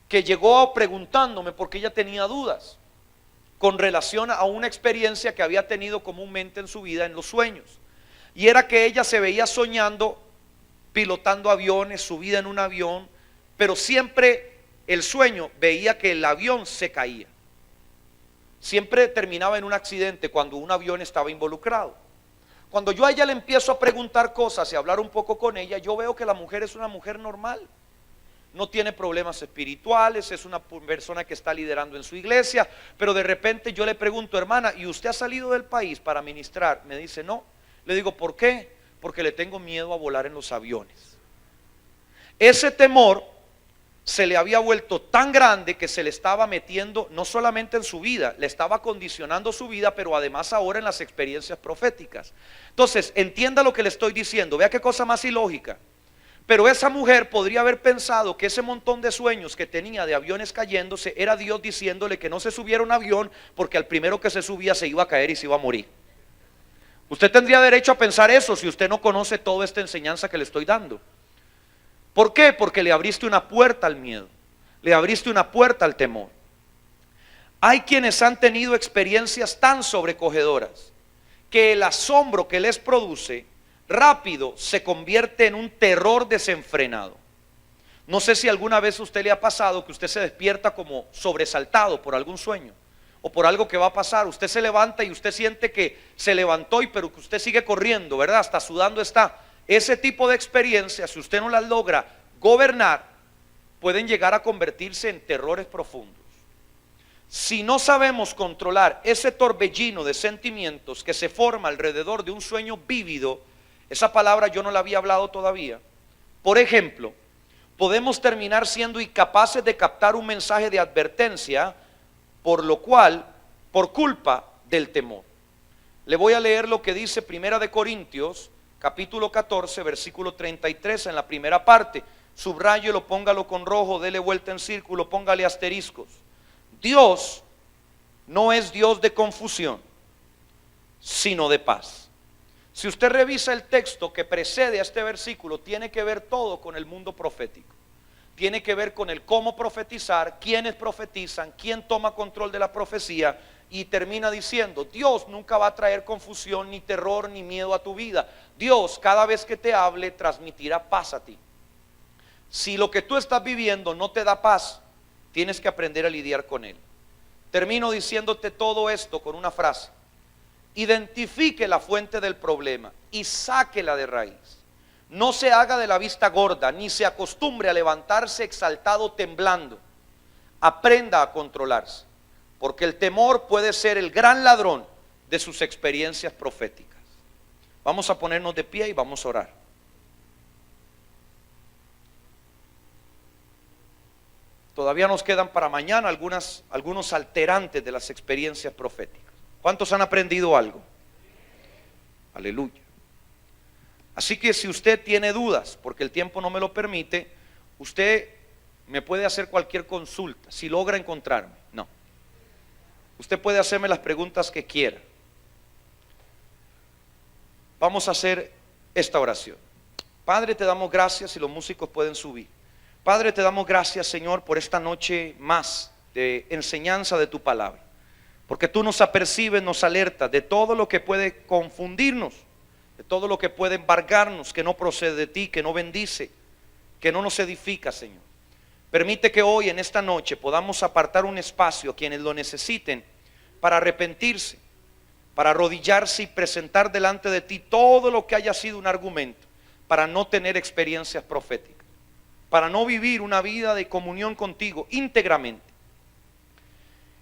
que llegó preguntándome porque ella tenía dudas con relación a una experiencia que había tenido comúnmente en su vida en los sueños. Y era que ella se veía soñando, pilotando aviones, subida en un avión, pero siempre el sueño veía que el avión se caía. Siempre terminaba en un accidente cuando un avión estaba involucrado. Cuando yo a ella le empiezo a preguntar cosas y a hablar un poco con ella, yo veo que la mujer es una mujer normal. No tiene problemas espirituales, es una persona que está liderando en su iglesia, pero de repente yo le pregunto, hermana, ¿y usted ha salido del país para ministrar? Me dice, no. Le digo, ¿por qué? Porque le tengo miedo a volar en los aviones. Ese temor se le había vuelto tan grande que se le estaba metiendo no solamente en su vida, le estaba condicionando su vida, pero además ahora en las experiencias proféticas. Entonces, entienda lo que le estoy diciendo, vea qué cosa más ilógica. Pero esa mujer podría haber pensado que ese montón de sueños que tenía de aviones cayéndose era Dios diciéndole que no se subiera a un avión porque al primero que se subía se iba a caer y se iba a morir. Usted tendría derecho a pensar eso si usted no conoce toda esta enseñanza que le estoy dando. ¿Por qué? Porque le abriste una puerta al miedo, le abriste una puerta al temor. Hay quienes han tenido experiencias tan sobrecogedoras que el asombro que les produce rápido se convierte en un terror desenfrenado. No sé si alguna vez a usted le ha pasado que usted se despierta como sobresaltado por algún sueño o por algo que va a pasar. Usted se levanta y usted siente que se levantó pero que usted sigue corriendo, ¿verdad? Hasta sudando está. Ese tipo de experiencias, si usted no las logra gobernar, pueden llegar a convertirse en terrores profundos. Si no sabemos controlar ese torbellino de sentimientos que se forma alrededor de un sueño vívido, esa palabra yo no la había hablado todavía. Por ejemplo, podemos terminar siendo incapaces de captar un mensaje de advertencia, por culpa del temor. Le voy a leer lo que dice Primera de Corintios, capítulo 14, versículo 33, en la primera parte. Subráyelo, póngalo con rojo, dele vuelta en círculo, póngale asteriscos. Dios no es Dios de confusión, sino de paz. Si usted revisa el texto que precede a este versículo, tiene que ver todo con el mundo profético. Tiene que ver con el cómo profetizar, quiénes profetizan, quién toma control de la profecía, y termina diciendo, Dios nunca va a traer confusión, ni terror, ni miedo a tu vida. Dios cada vez que te hable transmitirá paz a ti. Si lo que tú estás viviendo no te da paz, tienes que aprender a lidiar con él. Termino diciéndote todo esto con una frase. Identifique la fuente del problema y sáquela de raíz. No se haga de la vista gorda, ni se acostumbre a levantarse exaltado temblando. Aprenda a controlarse, porque el temor puede ser el gran ladrón de sus experiencias proféticas. Vamos a ponernos de pie y vamos a orar. Todavía nos quedan para mañana algunos alterantes de las experiencias proféticas. ¿Cuántos han aprendido algo? Aleluya. Así que si usted tiene dudas, porque el tiempo no me lo permite, usted me puede hacer cualquier consulta, si logra encontrarme. No. Usted puede hacerme las preguntas que quiera. Vamos a hacer esta oración. Padre, te damos gracias, y los músicos pueden subir. Padre, te damos gracias, Señor, por esta noche más de enseñanza de tu palabra. Porque tú nos apercibes, nos alertas de todo lo que puede confundirnos, de todo lo que puede embargarnos, que no procede de ti, que no bendice, que no nos edifica, Señor. Permite que hoy, en esta noche, podamos apartar un espacio a quienes lo necesiten para arrepentirse, para arrodillarse y presentar delante de ti todo lo que haya sido un argumento para no tener experiencias proféticas. para no vivir una vida de comunión contigo íntegramente.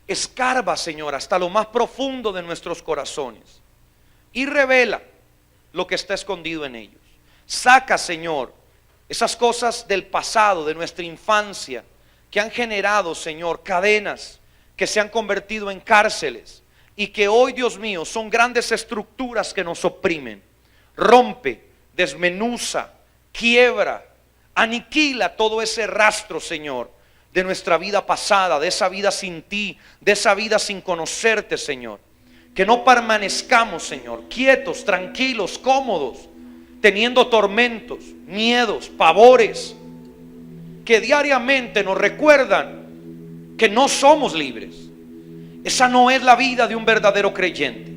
Escarba, Señor, hasta lo más profundo de nuestros corazones y revela lo que está escondido en ellos. Saca, Señor, esas cosas del pasado, de nuestra infancia, que han generado, Señor, cadenas que se han convertido en cárceles y que hoy, Dios mío, son grandes estructuras que nos oprimen. Rompe, desmenuza, quiebra, aniquila todo ese rastro, Señor, de nuestra vida pasada, de esa vida sin ti, de esa vida sin conocerte, Señor. Que no permanezcamos, Señor, quietos, tranquilos, cómodos, teniendo tormentos, miedos, pavores, que diariamente nos recuerdan que no somos libres. Esa no es la vida de un verdadero creyente.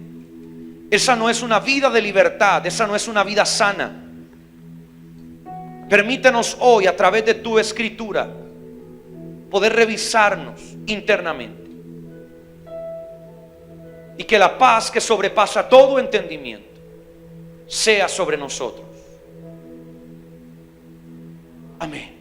Esa no es una vida de libertad, esa no es una vida sana. Permítenos hoy, a través de tu escritura, poder revisarnos internamente. Y que la paz que sobrepasa todo entendimiento sea sobre nosotros. Amén.